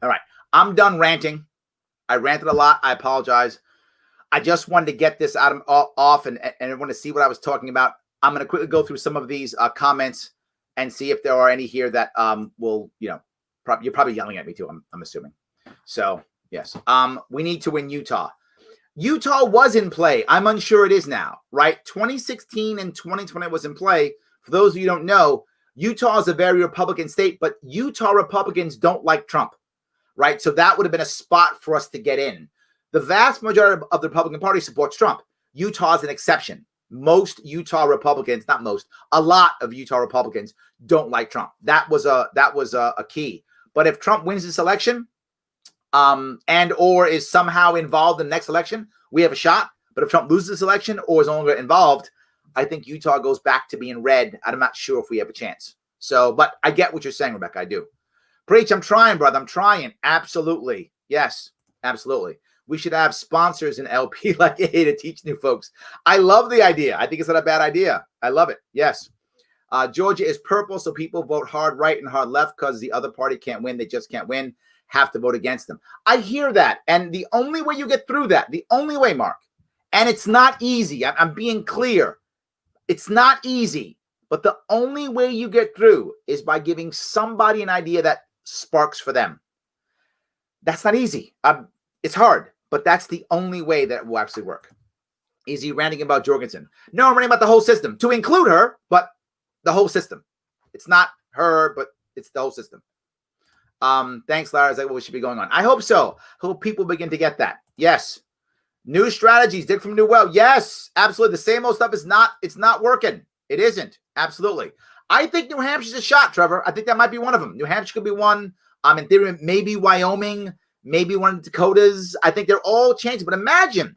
All right. I'm done ranting. I ranted a lot. I apologize. I just wanted to get this off and I want to see what I was talking about. I'm going to quickly go through some of these comments and see if there are any here that will, you're probably yelling at me too, I'm assuming. So, yes. We need to win Utah. Utah was in play. I'm unsure it is now, right? 2016 and 2020 was in play. For those of you who don't know, Utah is a very Republican state, but Utah Republicans don't like Trump, right? So that would have been a spot for us to get in. The vast majority of the Republican Party supports Trump. Utah is an exception. Most Utah Republicans, not most, a lot of Utah Republicans don't like Trump. That was a key. But if Trump wins this election, and or is somehow involved in the next election, we have a shot. But if Trump loses this election or is no longer involved, I think Utah goes back to being red. I'm not sure if we have a chance. So, but I get what you're saying, Rebecca. I do. Preach. I'm trying, brother. I'm trying. Absolutely. Yes, absolutely. We should have sponsors in LP like A to teach new folks. I love the idea. I think it's not a bad idea. I love it. Yes. Georgia is purple, so people vote hard right and hard left because the other party can't win. They just can't win. Have to vote against them. I hear that. And the only way you get through that, the only way, Mark, and it's not easy. I'm being clear. It's not easy, but the only way you get through is by giving somebody an idea that sparks for them. That's not easy. It's hard, but that's the only way that will actually work. Is he ranting about Jorgensen? No, I'm ranting about the whole system, to include her, but the whole system. It's not her, but it's the whole system. Thanks, Larry. Is that what we should be going on? I hope so. Hope people begin to get that. Yes. New strategies, Dick from New Well. Yes, absolutely. The same old stuff is it's not working. It isn't. Absolutely. I think New Hampshire's a shot, Trevor. I think that might be one of them. New Hampshire could be one. In theory, maybe Wyoming, maybe one of the Dakotas. I think they're all chances. But imagine,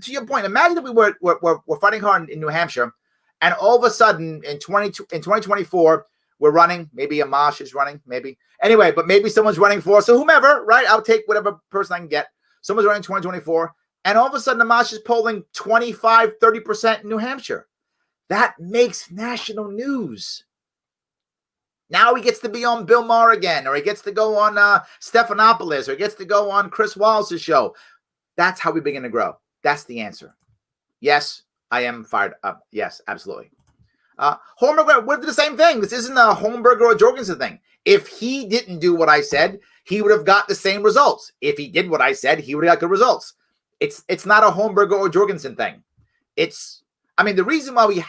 to your point, imagine that we're fighting hard in New Hampshire, and all of a sudden in 2024, we're running. Maybe Amash is running. Maybe. Anyway, but maybe someone's running for us. So whomever, right? I'll take whatever person I can get. Someone's running 2024, and all of a sudden Amash is polling 25, 30% in New Hampshire. That makes national news. Now he gets to be on Bill Maher again, or he gets to go on Stephanopoulos, or he gets to go on Chris Wallace's show. That's how we begin to grow. That's the answer. Yes, I am fired up. Yes, absolutely. Holmberg would do the same thing. This isn't a Holmberg or a Jorgensen thing. If he didn't do what I said, he would have got the same results. If he did what I said, he would have got good results. It's not a Holmberg or a Jorgensen thing. The reason why we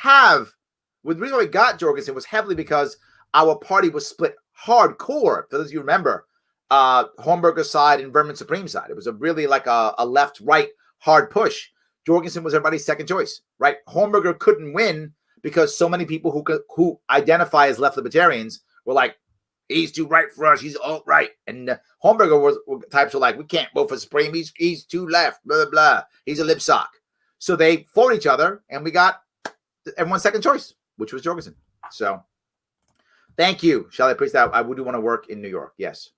got Jorgensen was heavily because our party was split hardcore. For those of you who remember, Holmberger's side and Vermin Supreme side. It was really like a left-right hard push. Jorgensen was everybody's second choice, right? Holmberger couldn't win because so many people who identify as left libertarians were like, he's too right for us. He's alt-right. And Holmberger types were like, we can't vote for Supreme. He's too left, blah, blah, blah. He's a lip sock. So they fought each other, and we got everyone's second choice, which was Jorgensen. So thank you, Shelley. I appreciate that. I would want to work in New York. Yes.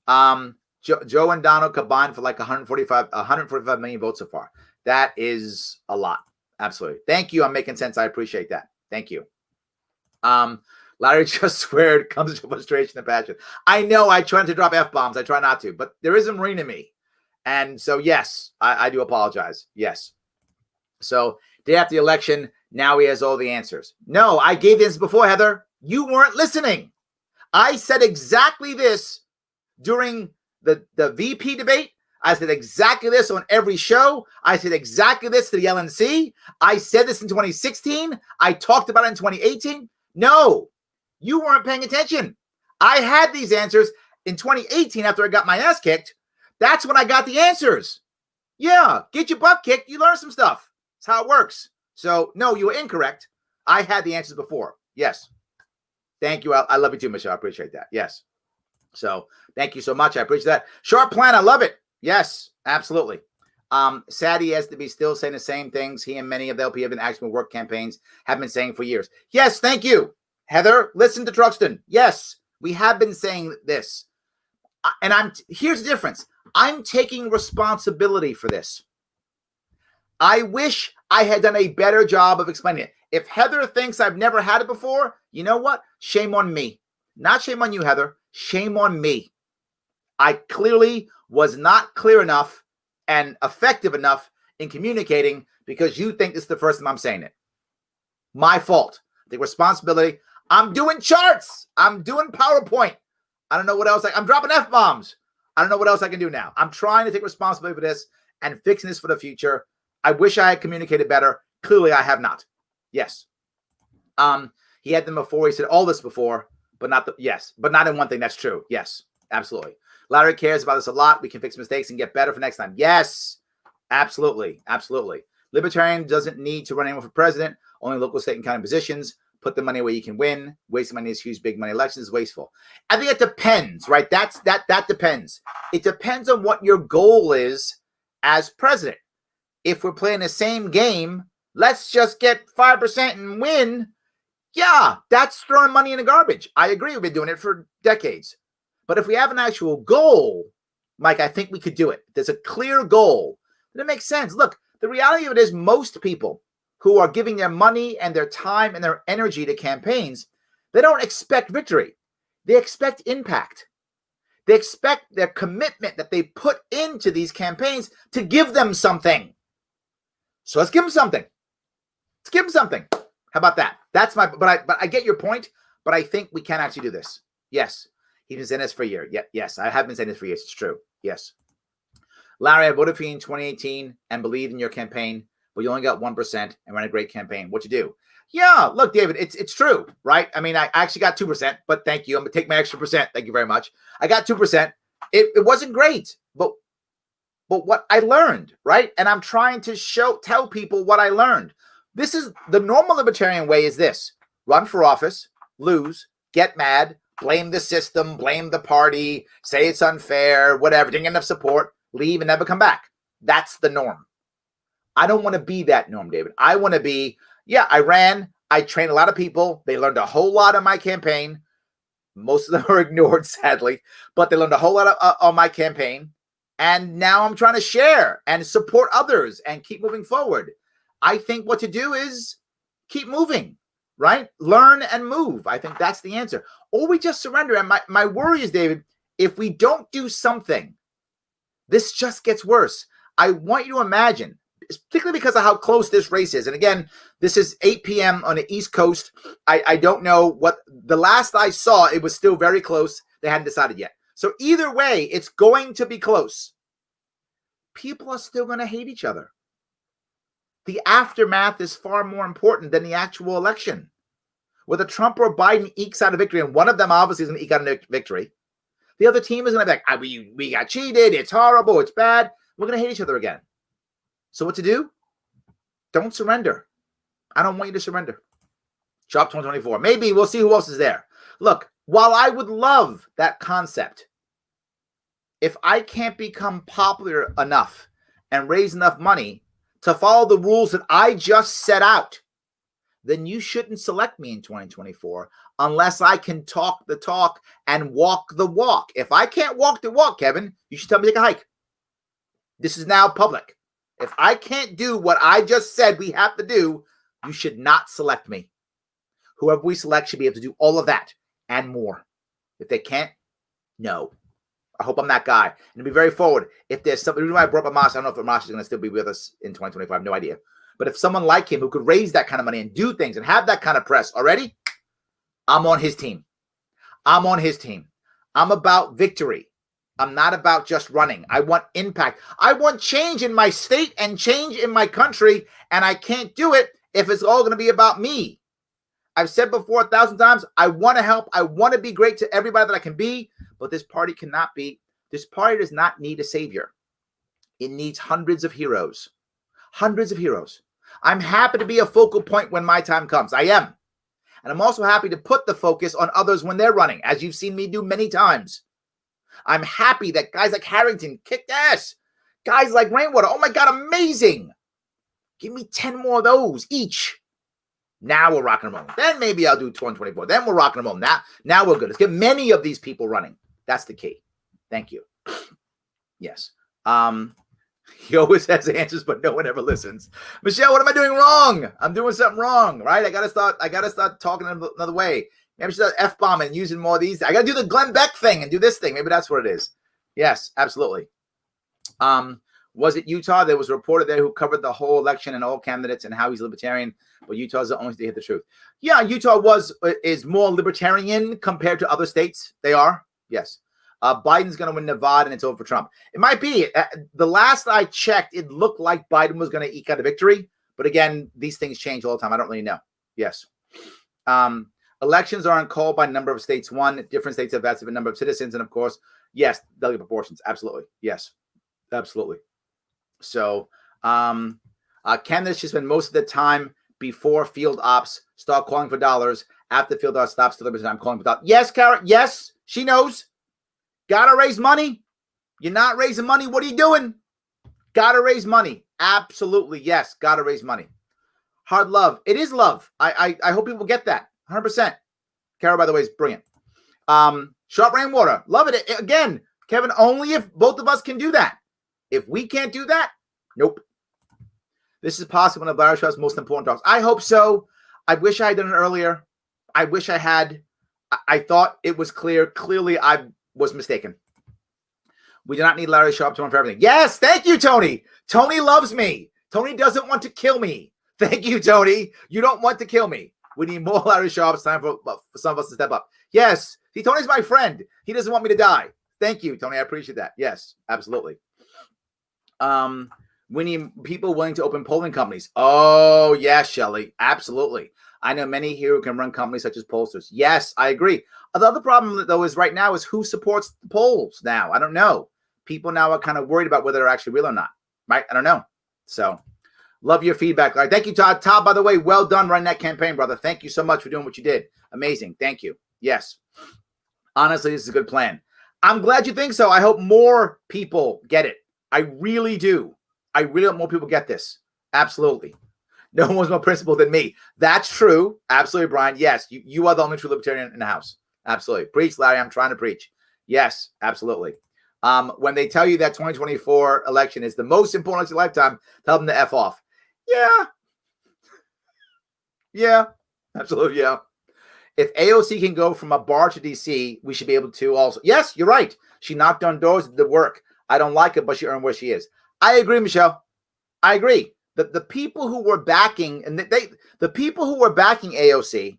Joe and Donald combined for like 145 million votes so far. That is a lot. Absolutely. Thank you. I'm making sense. I appreciate that. Thank you. Larry just sweared, comes to frustration and passion. I know I try to drop F-bombs. I try not to, but there is a Marine in me. And so, yes, I do apologize. Yes. So day after the election, now he has all the answers. No, I gave this before, Heather. You weren't listening. I said exactly this during the VP debate. I said exactly this on every show. I said exactly this to the LNC. I said this in 2016. I talked about it in 2018. No, you weren't paying attention. I had these answers in 2018 after I got my ass kicked. That's when I got the answers. Yeah, get your butt kicked. You learn some stuff. That's how it works. So, no, you were incorrect. I had the answers before. Yes. Thank you. I love you too, Michelle. I appreciate that. Yes. So, thank you so much. I appreciate that. Sharp plan. I love it. Yes, absolutely. Sad he has to be still saying the same things he and many of the LP have been actual work campaigns have been saying for years. Yes, thank you. Heather, listen to Truxton. Yes, we have been saying this. And here's the difference. I'm taking responsibility for this. I wish I had done a better job of explaining it. If Heather thinks I've never had it before, you know what? Shame on me. Not shame on you, Heather. Shame on me. I clearly was not clear enough and effective enough in communicating because you think this is the first time I'm saying it. My fault. The responsibility. I'm doing charts. I'm doing PowerPoint. I don't know what else. I'm dropping F-bombs. I don't know what else I can do now. I'm trying to take responsibility for this and fixing this for the future. I wish I had communicated better. Clearly, I have not. Yes. He had them before. He said all this before, but not in one thing. That's true. Yes, absolutely. Larry cares about this a lot. We can fix mistakes and get better for next time. Yes, absolutely. Absolutely. Libertarian doesn't need to run anyone for president. Only local, state, and county positions. Put the money where you can win. Wasting money is huge, big money. Elections is wasteful. I think it depends, right? That depends. It depends on what your goal is as president. If we're playing the same game, let's just get 5% and win. Yeah, that's throwing money in the garbage. I agree. We've been doing it for decades. But if we have an actual goal, Mike, I think we could do it. There's a clear goal. Then it makes sense. Look, the reality of it is most people who are giving their money and their time and their energy to campaigns, they don't expect victory. They expect impact. They expect their commitment that they put into these campaigns to give them something. So let's give them something. Let's give them something. How about that? That's but I get your point, but I think we can actually do this. Yes. He's been saying this for a year. Yes, I have been saying this for years. It's true. Yes. Larry, I voted for you in 2018 and believed in your campaign, but you only got 1% and ran a great campaign. What'd you do? Yeah, look, David, it's true, right? I mean, I actually got 2%, but thank you. I'm going to take my extra percent. Thank you very much. I got 2%. It wasn't great, but what I learned, right? And I'm trying to tell people what I learned. This is the normal libertarian way is this. Run for office, lose, get mad, blame the system, blame the party, say it's unfair, whatever, didn't get enough support, leave and never come back. That's the norm. I don't want to be that norm, David. I want to be, I ran, I trained a lot of people. They learned a whole lot on my campaign. Most of them are ignored, sadly, but they learned a whole lot on my campaign. And now I'm trying to share and support others and keep moving forward. I think what to do is keep moving, right? Learn and move. I think that's the answer. Or we just surrender. And my worry is, David, if we don't do something, this just gets worse. I want you to imagine, particularly because of how close this race is. And again, this is 8 p.m. on the East Coast. I don't know what the last I saw, it was still very close. They hadn't decided yet. So either way, it's going to be close. People are still going to hate each other. The aftermath is far more important than the actual election. Whether Trump or Biden ekes out a victory, and one of them obviously is going to eke out a victory, the other team is going to be like, we got cheated, it's horrible, it's bad. We're going to hate each other again. So what to do? Don't surrender. I don't want you to surrender. Sharpe 2024. Maybe we'll see who else is there. Look, while I would love that concept, if I can't become popular enough and raise enough money to follow the rules that I just set out, then you shouldn't select me in 2024 unless I can talk the talk and walk the walk. If I can't walk the walk, Kevin, you should tell me to take a hike. This is now public. If I can't do what I just said we have to do, you should not select me. Whoever we select should be able to do all of that and more. If they can't, no. I hope I'm that guy. And to be very forward, if there's something, the reason why I brought up Amash, I don't know if Amash is going to still be with us in 2025, I have no idea. But if someone like him who could raise that kind of money and do things and have that kind of press already, I'm on his team. I'm on his team. I'm about victory. I'm not about just running. I want impact. I want change in my state and change in my country, and I can't do it if it's all going to be about me. I've said before 1,000 times, I want to help. I want to be great to everybody that I can be, but this party cannot be. This party does not need a savior. It needs hundreds of heroes. Hundreds of heroes. I'm happy to be a focal point when my time comes. I am. And I'm also happy to put the focus on others when they're running, as you've seen me do many times. I'm happy that guys like Harrington kicked ass. Guys like Rainwater, oh my God, amazing. Give me 10 more of those each. Now we're rocking and rolling. Then maybe I'll do 2024. Then we're rocking and rolling. Now we're good. Let's get many of these people running. That's the key. Thank you. Yes. He always has answers, but no one ever listens. Michelle, what am I doing wrong? I'm doing something wrong, right? I gotta start talking another way. Maybe I should start F-bombing and using more of these. I gotta do the Glenn Beck thing and do this thing. Maybe that's what it is. Yes, absolutely. Was it Utah? There was a reporter there who covered the whole election and all candidates and how he's libertarian, but Utah's the only state to hit the truth. Yeah, Utah is more libertarian compared to other states. They are, yes. Biden's going to win Nevada, and it's over for Trump. It might be. The last I checked, it looked like Biden was going to eke out a victory. But again, these things change all the time. I don't really know. Yes. Elections aren't called by number of states won. Different states have vested a number of citizens. And of course, yes, delegate proportions. Absolutely. Yes. Absolutely. So candidates should spend most of the time before field ops start calling for dollars. After field ops stops, delivers time calling for dollars. Yes, Cara. Yes, she knows. Gotta raise money. You're not raising money. What are you doing? Gotta raise money. Absolutely. Yes. Gotta raise money. Hard love. It is love. I hope people get that. 100%. Cara, by the way, is brilliant. Sharpe Rainwater. Love it. Again, Kevin, only if both of us can do that. If we can't do that, nope. This is possibly one of Larry Sharpe's most important talks. I hope so. I wish I had done it earlier. I wish I had. I thought it was clear. Clearly, I was mistaken. We do not need Larry Sharpe to run for everything. Yes, thank you, Tony. Tony loves me. Tony doesn't want to kill me. Thank you, Tony. You don't want to kill me. We need more Larry Sharpe. It's time for some of us to step up. Yes. See, Tony's my friend. He doesn't want me to die. Thank you, Tony. I appreciate that. Yes, absolutely. We need people willing to open polling companies. Oh, yes, Shelley. Absolutely. I know many here who can run companies such as pollsters. Yes, I agree. The other problem, though, is right now is who supports the polls now. I don't know. People now are kind of worried about whether they're actually real or not. Right? I don't know. So, love your feedback. All right, thank you, Todd. Todd, by the way, well done running that campaign, brother. Thank you so much for doing what you did. Amazing. Thank you. Yes. Honestly, this is a good plan. I'm glad you think so. I hope more people get it. I really do. I really hope more people get this. Absolutely. No one was more principled than me. That's true. Absolutely, Brian. Yes, you are the only true libertarian in the house. Absolutely. Preach, Larry. I'm trying to preach. Yes, absolutely. When they tell you that 2024 election is the most important election of your lifetime, tell them to F off. Yeah, absolutely, yeah. If AOC can go from a bar to DC, we should be able to also. Yes, you're right. She knocked on doors, did the work. I don't like it, but she earned where she is. I agree, Michelle. I agree. The people who were backing, and the people who were backing AOC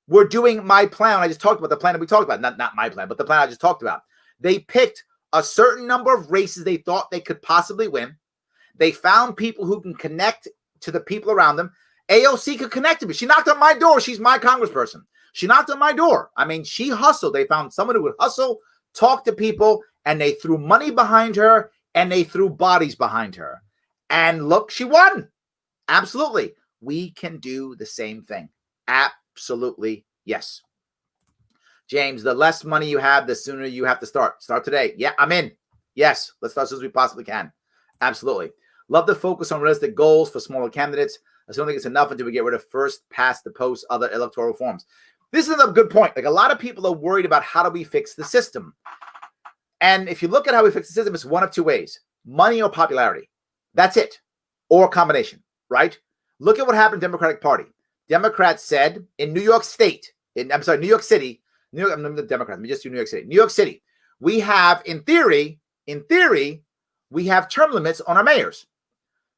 were doing my plan. I just talked about the plan that we talked about. Not my plan, but the plan I just talked about. They picked a certain number of races they thought they could possibly win. They found people who can connect to the people around them. AOC could connect to me. She knocked on my door. She's my congressperson. She knocked on my door. I mean, she hustled. They found someone who would hustle, talk to people, and they threw money behind her, and they threw bodies behind her. And look, she won. Absolutely. We can do the same thing. Absolutely. Yes. James, the less money you have, the sooner you have to start. Start today. Yeah, I'm in. Yes, let's start as soon as we possibly can. Absolutely. Love the focus on realistic goals for smaller candidates. I don't think it's enough until we get rid of first past the post other electoral reforms. This is a good point. Like, a lot of people are worried about how do we fix the system. And if you look at how we fix the system, it's one of two ways: money or popularity. That's it. Or a combination, right? Look at what happened in the Democratic Party. Democrats said in New York State, New York City, I'm the Democrat. Let me just do New York City. New York City, we have, in theory, we have term limits on our mayors.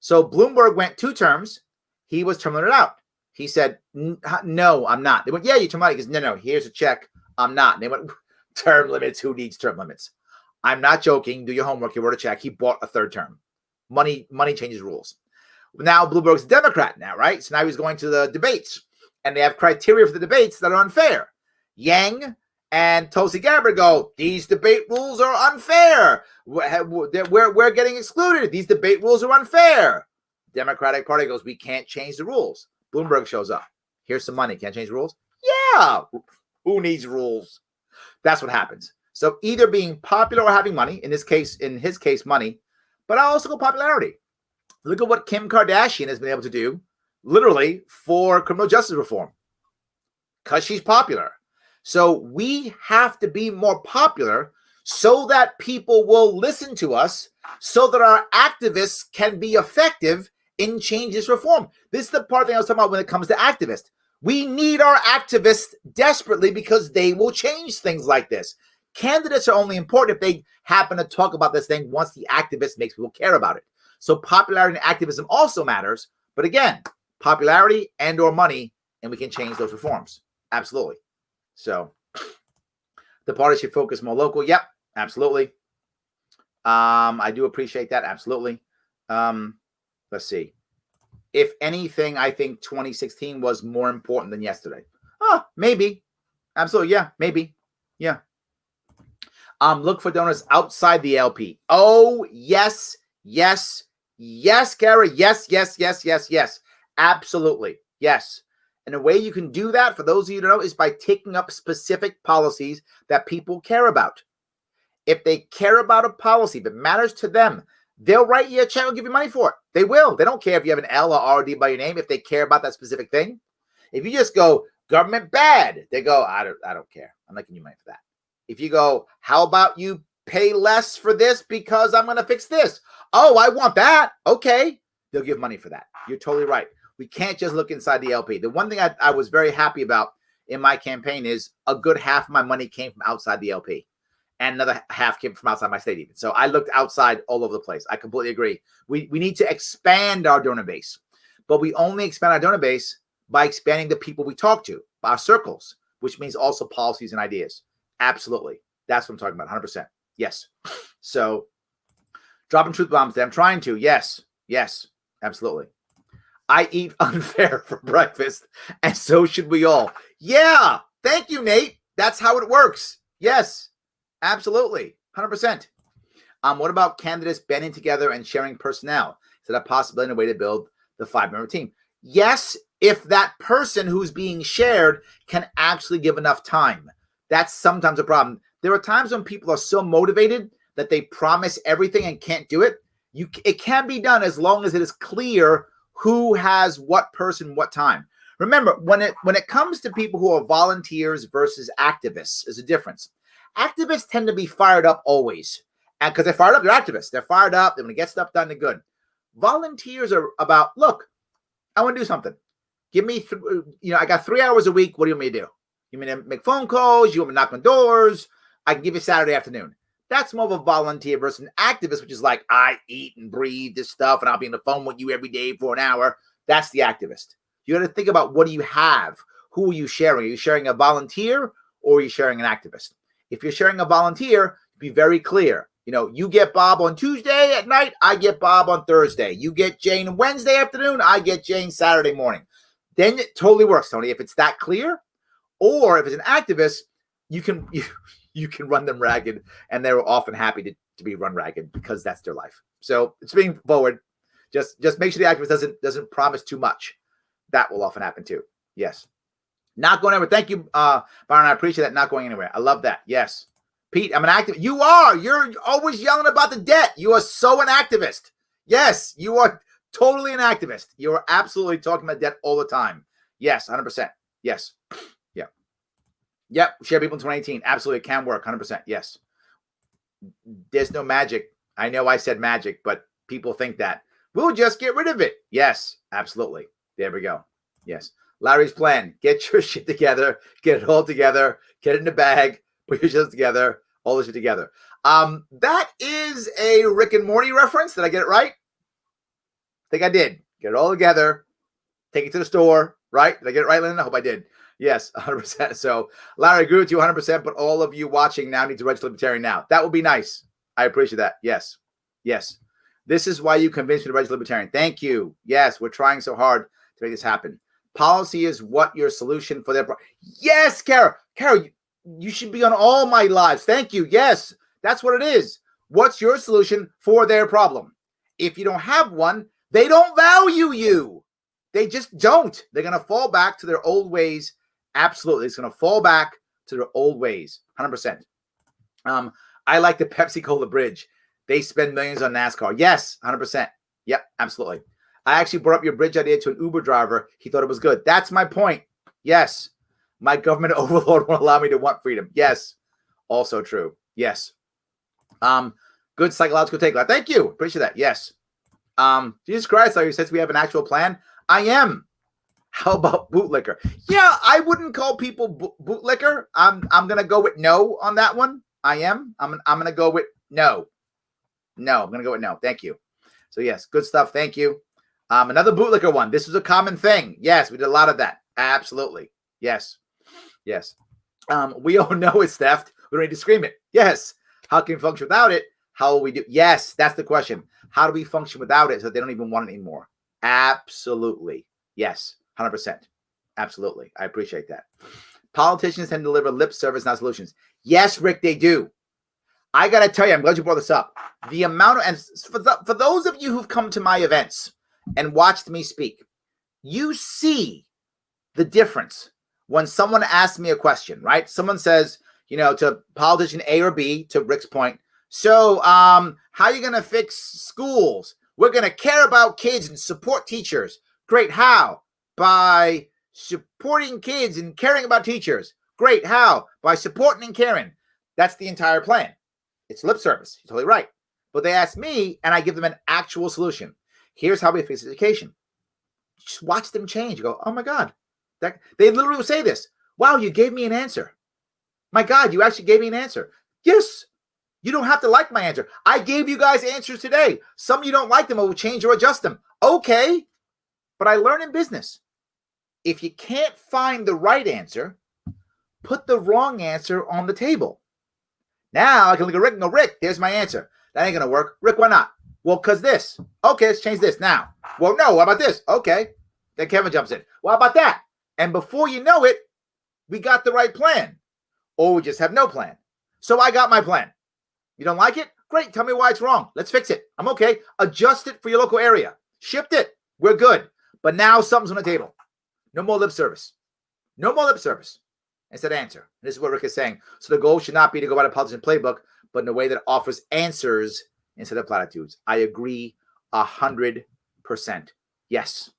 So Bloomberg went 2 terms. He was term limited out. He said, no, I'm not. They went, yeah, you term out. He goes, no, here's a check. I'm not. And they went, term limits? Who needs term limits? I'm not joking. Do your homework. He wrote a check. He bought a 3rd term. Money changes rules. Now Bloomberg's a Democrat now, right? So now he's going to the debates, and they have criteria for the debates that are unfair. Yang and Tulsi Gabbard go, these debate rules are unfair. We're getting excluded. These debate rules are unfair. Democratic Party goes, we can't change the rules. Bloomberg shows up. Here's some money. Can't change the rules? Yeah. Who needs rules? That's what happens. So either being popular or having money, in his case, money, but I also go popularity. Look at what Kim Kardashian has been able to do, literally, for criminal justice reform, because she's popular. So we have to be more popular so that people will listen to us, so that our activists can be effective in change this reform. This is the part that I was talking about when it comes to activists. We need our activists desperately because they will change things like this. Candidates are only important if they happen to talk about this thing once the activist makes people care about it. So popularity and activism also matters. But again, popularity and or money, and we can change those reforms. Absolutely. So the party should focus more local. Yep, absolutely. I do appreciate that. Absolutely. Let's see. If anything, I think 2016 was more important than yesterday. Oh, maybe. Absolutely. Yeah, maybe. Yeah. Look for donors outside the LP. Oh, yes, Cara. Yes. Absolutely. Yes. And the way you can do that, for those of you who don't know, is by taking up specific policies that people care about. If they care about a policy that matters to them, they'll write you a check and give you money for it. They will. They don't care if you have an L or R or D by your name if they care about that specific thing. If you just go, government bad, they go, I don't care. I'm making you money for that. If you go, how about you pay less for this because I'm going to fix this? Oh, I want that. Okay. They'll give money for that. You're totally right. We can't just look inside the LP. The one thing I was very happy about in my campaign is a good half of my money came from outside the LP. And another half came from outside my state even. So I looked outside all over the place. I completely agree. We need to expand our donor base. But we only expand our donor base by expanding the people we talk to, our circles, which means also policies and ideas. Absolutely. That's what I'm talking about. 100%. Yes. So dropping truth bombs there. I'm trying to. Yes. Absolutely. I eat unfair for breakfast, and so should we all. Yeah. Thank you, Nate. That's how it works. Yes. Absolutely. 100%. What about candidates banding together and sharing personnel? Is that a possibility and a way to build the 5-member team? Yes, if that person who's being shared can actually give enough time. That's sometimes a problem. There are times when people are so motivated that they promise everything and can't do it. It can be done as long as it is clear who has what person, what time. Remember, when it comes to people who are volunteers versus activists, there's a difference. Activists tend to be fired up always. And because they're fired up, they're activists. They're fired up. They're going to get stuff done. They're good. Volunteers are about, look, I want to do something. Give me, I got 3 hours a week. What do you want me to do? You want me to make phone calls? You want me to knock on doors? I can give you Saturday afternoon. That's more of a volunteer versus an activist, which is like, I eat and breathe this stuff, and I'll be on the phone with you every day for an hour. That's the activist. You got to think about, what do you have? Who are you sharing? Are you sharing a volunteer, or are you sharing an activist? If you're sharing a volunteer, be very clear. You get Bob on Tuesday at night, I get Bob on Thursday. You get Jane Wednesday afternoon, I get Jane Saturday morning. Then it totally works, Tony. If it's that clear, or if it's an activist, you can run them ragged, and they're often happy to be run ragged because that's their life. So it's being forward. Just make sure the activist doesn't promise too much. That will often happen too. Yes. Not going anywhere. Thank you, Byron. I appreciate that. Not going anywhere. I love that. Yes. Pete, I'm an activist. You are. You're always yelling about the debt. You are so an activist. Yes, you are totally an activist. You are absolutely talking about debt all the time. Yes, 100%. Yes. Yeah. Yep. Share people in 2018. Absolutely. It can work. 100%. Yes. There's no magic. I know I said magic, but people think that. We'll just get rid of it. Yes, absolutely. There we go. Yes. Larry's plan. Get your shit together. Get it all together. Get it in the bag. Put your shit together. All this shit together. That is a Rick and Morty reference. Did I get it right? I think I did. Get it all together. Take it to the store. Right? Did I get it right, Lynn? I hope I did. Yes, 100%. So, Larry, I agree with you 100%, but all of you watching now need to register Libertarian now. That would be nice. I appreciate that. Yes. Yes. This is why you convinced me to register Libertarian. Thank you. Yes, we're trying so hard to make this happen. Policy is what your solution for their Yes, Cara. Cara, you should be on all my lives. Thank you. Yes, that's what it is. What's your solution for their problem? If you don't have one, they don't value you. They just don't. They're going to fall back to their old ways. Absolutely. It's going to fall back to their old ways. 100%. I like the Pepsi Cola bridge. They spend millions on NASCAR. Yes, 100%. Yep, absolutely. I actually brought up your bridge idea to an Uber driver. He thought it was good. That's my point. Yes. My government overlord won't allow me to want freedom. Yes. Also true. Yes. Good psychological take. Thank you. Appreciate that. Yes. Jesus Christ, Larry says we have an actual plan. I am. How about bootlicker? Yeah, I wouldn't call people bootlicker. I'm gonna go with no on that one. I am. I'm gonna go with no. No, I'm gonna go with no. Thank you. So yes, good stuff. Thank you. Another bootlicker one. This was a common thing. Yes, we did a lot of that. Absolutely. Yes. Yes. We all know it's theft. We don't need to scream it. Yes. How can we function without it? How will we do? Yes, that's the question. How do we function without it so they don't even want it anymore? Absolutely. Yes. 100%. Absolutely. I appreciate that. Politicians tend to deliver lip service, not solutions. Yes, Rick, they do. I got to tell you, I'm glad you brought this up. The amount of, and for those of you who've come to my events and watched me speak, you see the difference when someone asks me a question, right? Someone says, to politician A or B, to Rick's point, so how are you going to fix schools? We're going to care about kids and support teachers. Great. How? By supporting kids and caring about teachers. Great. How? By supporting and caring. That's the entire plan. It's lip service. You're totally right. But they ask me, and I give them an actual solution. Here's how we fix education. Just watch them change. You go, oh my God. They literally will say this. Wow, you gave me an answer. My God, you actually gave me an answer. Yes. You don't have to like my answer. I gave you guys answers today. Some of you don't like them. I will change or adjust them. Okay. But I learn in business. If you can't find the right answer, put the wrong answer on the table. Now I can look at Rick and go, Rick, there's my answer. That ain't going to work. Rick, why not? Well, because this. Okay, let's change this now. Well, no, what about this? Okay. Then Kevin jumps in. Well, how about that? And before you know it, we got the right plan. Or we just have no plan. So I got my plan. You don't like it? Great. Tell me why it's wrong. Let's fix it. I'm okay. Adjust it for your local area. Shift it. We're good. But now something's on the table. No more lip service. No more lip service. Instead answer. This is what Rick is saying. So the goal should not be to go by the politician playbook, but in a way that offers answers instead of platitudes. I agree 100%. Yes.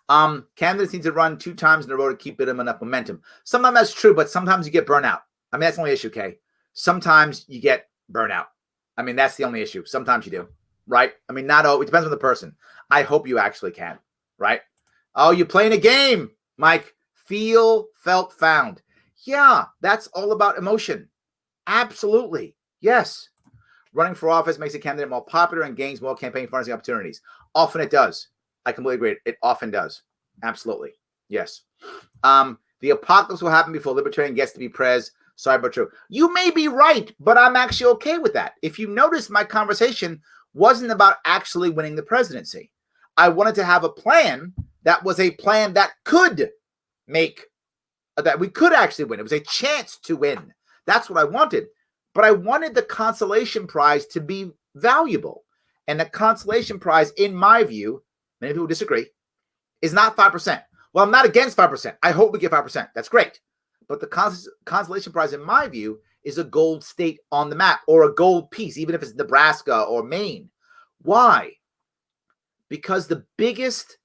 Candidates need to run 2 times in a row to keep them enough momentum. Sometimes that's true, but sometimes you get burnout. I mean, that's the only issue, Kay. Sometimes you get burnout. I mean, that's the only issue. Sometimes you do, right? I mean, not always. It depends on the person. I hope you actually can, right? Oh, you're playing a game, Mike. Feel, felt, found. Yeah, that's all about emotion. Absolutely. Yes. Running for office makes a candidate more popular and gains more campaign financing opportunities. Often it does. I completely agree. It often does. Absolutely. Yes. The apocalypse will happen before Libertarian gets to be prez. Sorry, but true. You may be right, but I'm actually okay with that. If you notice, my conversation wasn't about actually winning the presidency. I wanted to have a plan that was a plan that could make, that we could actually win. It was a chance to win. That's what I wanted. But I wanted the consolation prize to be valuable. And the consolation prize, in my view, many people disagree, is not 5%. Well, I'm not against 5%. I hope we get 5%. That's great. But the consolation prize, in my view, is a gold state on the map or a gold piece, even if it's Nebraska or Maine. Why? Because the biggest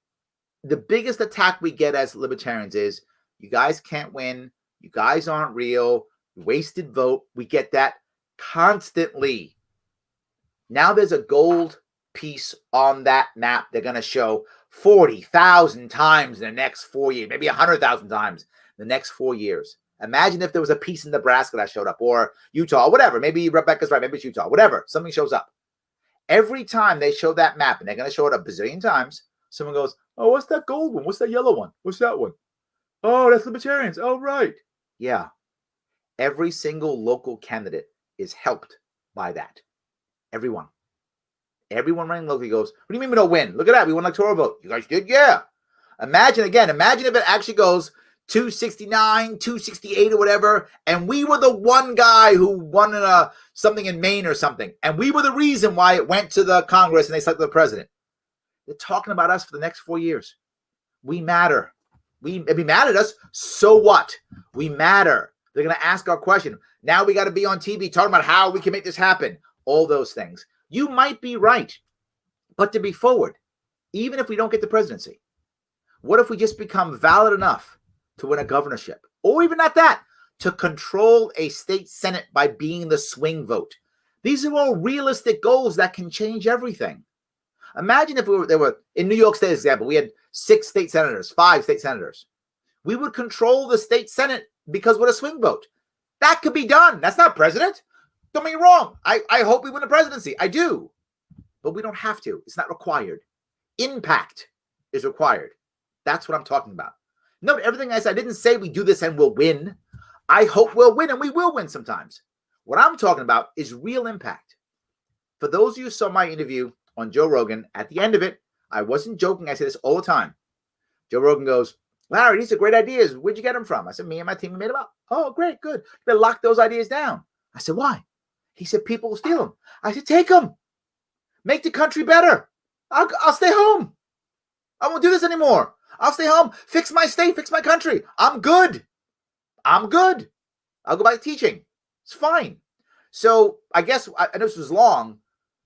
attack we get as libertarians is, you guys can't win. You guys aren't real. Wasted vote. We get that constantly. Now there's a gold piece on that map they're going to show 40,000 times in the next 4 years, maybe 100,000 times in the next 4 years. Imagine if there was a piece in Nebraska that showed up, or Utah, or whatever. Maybe Rebecca's right. Maybe it's Utah. Whatever. Something shows up. Every time they show that map, and they're going to show it a bazillion times, someone goes, oh, what's that gold one? What's that yellow one? What's that one? Oh, that's Libertarians. Oh, right. Yeah. Every single local candidate is helped by that. Everyone. Everyone running locally goes, what do you mean we don't win? Look at that. We won electoral vote. You guys did? Yeah. Imagine if it actually goes 269, 268 or whatever, and we were the one guy who won something in Maine or something, and we were the reason why it went to the Congress and they selected the president. They're talking about us for the next 4 years. We matter. If you mad at us, so what? We matter. They're going to ask our question. Now we got to be on TV talking about how we can make this happen. All those things. You might be right. But to be forward, even if we don't get the presidency, what if we just become valid enough to win a governorship? Or even not that, to control a state senate by being the swing vote. These are all realistic goals that can change everything. Imagine if there were, in New York State, example, we had 6 state senators, 5 state senators. We would control the state senate because we're a swing vote. That could be done. That's not president. Don't get me wrong. I hope we win the presidency. I do. But we don't have to. It's not required. Impact is required. That's what I'm talking about. Note everything I said. I didn't say we do this and we'll win. I hope we'll win, and we will win sometimes. What I'm talking about is real impact. For those of you who saw my interview on Joe Rogan, at the end of it, I wasn't joking. I say this all the time. Joe Rogan goes, Larry, these are great ideas. Where'd you get them from? I said, me and my team made them up. Oh, great, good. You better lock those ideas down. I said, why? He said, people will steal them. I said, take them. Make the country better. I'll stay home. I won't do this anymore. I'll stay home. Fix my state. Fix my country. I'm good. I'll go back to teaching. It's fine. So I guess I know this was long,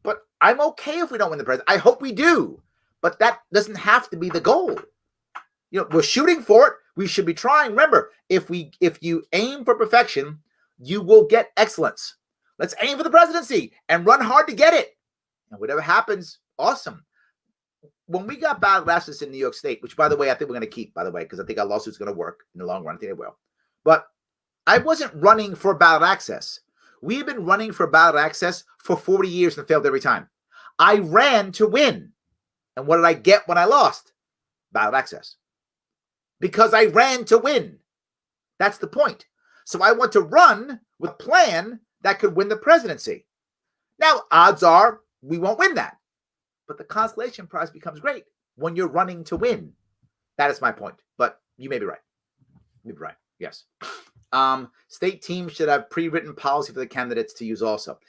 but I'm okay if we don't win the president. I hope we do. But that doesn't have to be the goal. You know, we're shooting for it. We should be trying. Remember, if you aim for perfection, you will get excellence. Let's aim for the presidency and run hard to get it. And whatever happens, awesome. When we got ballot access in New York State, which, by the way, I think we're going to keep, by the way, because I think our lawsuit's going to work in the long run. I think it will. But I wasn't running for ballot access. We've been running for ballot access for 40 years and failed every time. I ran to win. And what did I get when I lost? Ballot access. Because I ran to win. That's the point. So I want to run with a plan that could win the presidency. Now, odds are we won't win that. But the consolation prize becomes great when you're running to win. That is my point. But you may be right. You may be right. Yes. State teams should have pre-written policy for the candidates to use also.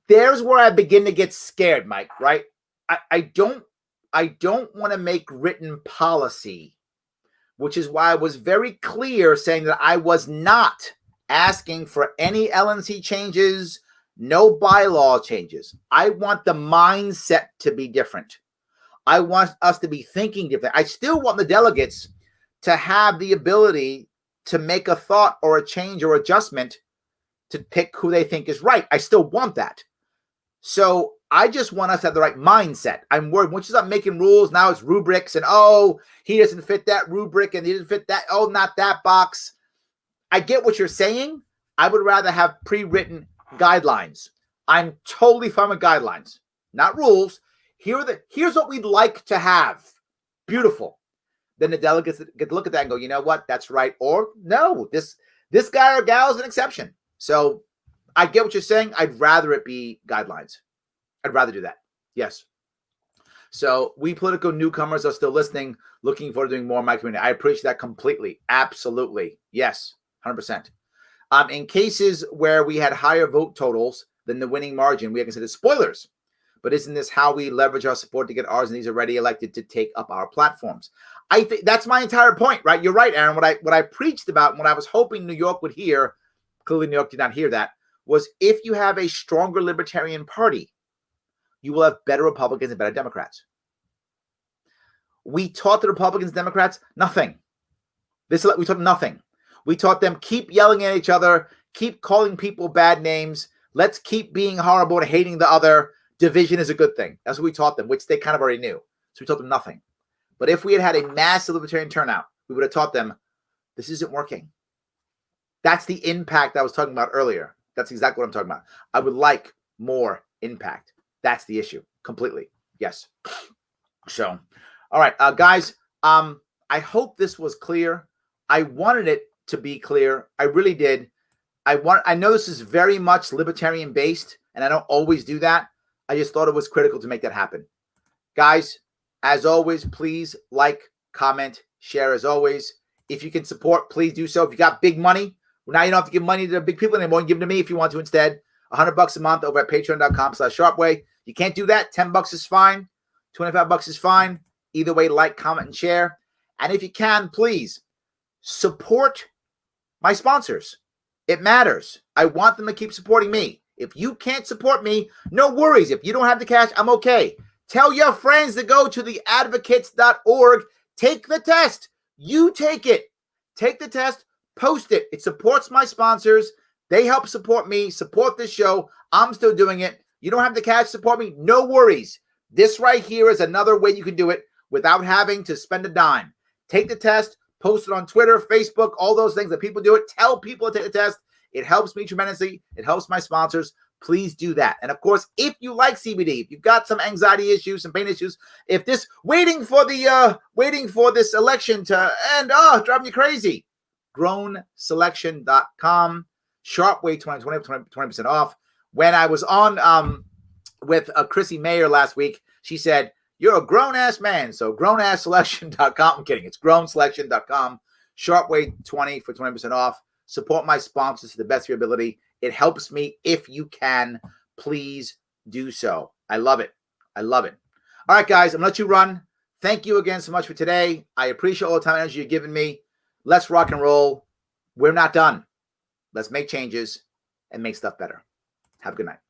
There's where I begin to get scared, Mike, right? I don't want to make written policy, which is why I was very clear saying that I was not asking for any LNC changes, no bylaw changes. I want the mindset to be different. I want us to be thinking different. I still want the delegates to have the ability to make a thought or a change or adjustment to pick who they think is right. I still want that. So I just want us to have the right mindset. I'm worried once you start making rules, now it's rubrics and, oh, he doesn't fit that rubric and he doesn't fit that. Oh, not that box. I get what you're saying. I would rather have pre-written guidelines. I'm totally fine with guidelines, not rules. Here's what we'd like to have. Beautiful. Then the delegates get to look at that and go, you know what? That's right. Or no, this guy or gal is an exception. So I get what you're saying. I'd rather it be guidelines. I'd rather do that. Yes. So we political newcomers are still listening, looking forward to doing more in my community. I appreciate that completely. Absolutely. Yes. 100%. In cases where we had higher vote totals than the winning margin, we are considered spoilers. But isn't this how we leverage our support to get ours and these already elected to take up our platforms? I think that's my entire point, right? You're right, Aaron. What I preached about and what I was hoping New York would hear, clearly New York did not hear that, was if you have a stronger Libertarian Party, you will have better Republicans and better Democrats. We taught the Republicans and Democrats nothing. We taught them nothing. We taught them keep yelling at each other, keep calling people bad names, let's keep being horrible and hating the other. Division is a good thing. That's what we taught them, which they kind of already knew. So we taught them nothing. But if we had had a massive Libertarian turnout, we would have taught them this isn't working. That's the impact I was talking about earlier. That's exactly what I'm talking about. I would like more impact. That's the issue. Completely. Yes. So, all right, guys, I hope this was clear. I wanted it to be clear. I really did. I know this is very much Libertarian based, and I don't always do that. I just thought it was critical to make that happen. Guys, as always, please like, comment, share as always. If you can support, please do so. If you got big money, now you don't have to give money to the big people anymore. You give them to me if you want to instead. $100 a month over at patreon.com/Sharpe. You can't do that. $10 is fine. $25 is fine. Either way, like, comment, and share. And if you can, please support my sponsors. It matters. I want them to keep supporting me. If you can't support me, no worries. If you don't have the cash, I'm okay. Tell your friends to go to theadvocates.org. Take the test. You take it. Take the test. Post it. It supports my sponsors. They help support me, support this show. I'm still doing it. You don't have the cash to support me? No worries. This right here is another way you can do it without having to spend a dime. Take the test. Post it on Twitter, Facebook, all those things that people do it. Tell people to take the test. It helps me tremendously. It helps my sponsors. Please do that. And of course, if you like CBD, if you've got some anxiety issues, some pain issues, if this waiting for this election to end, driving you crazy, grownselection.com, Sharpe Way 20% off. When I was on with Chrissy Mayer last week, she said, you're a grown-ass man. So grownasselection.com. I'm kidding. It's grownselection.com. Sharpe Way 20 for 20% off. Support my sponsors to the best of your ability. It helps me. If you can, please do so. I love it. I love it. All right, guys, I'm going to let you run. Thank you again so much for today. I appreciate all the time and energy you're giving me. Let's rock and roll. We're not done. Let's make changes and make stuff better. Have a good night.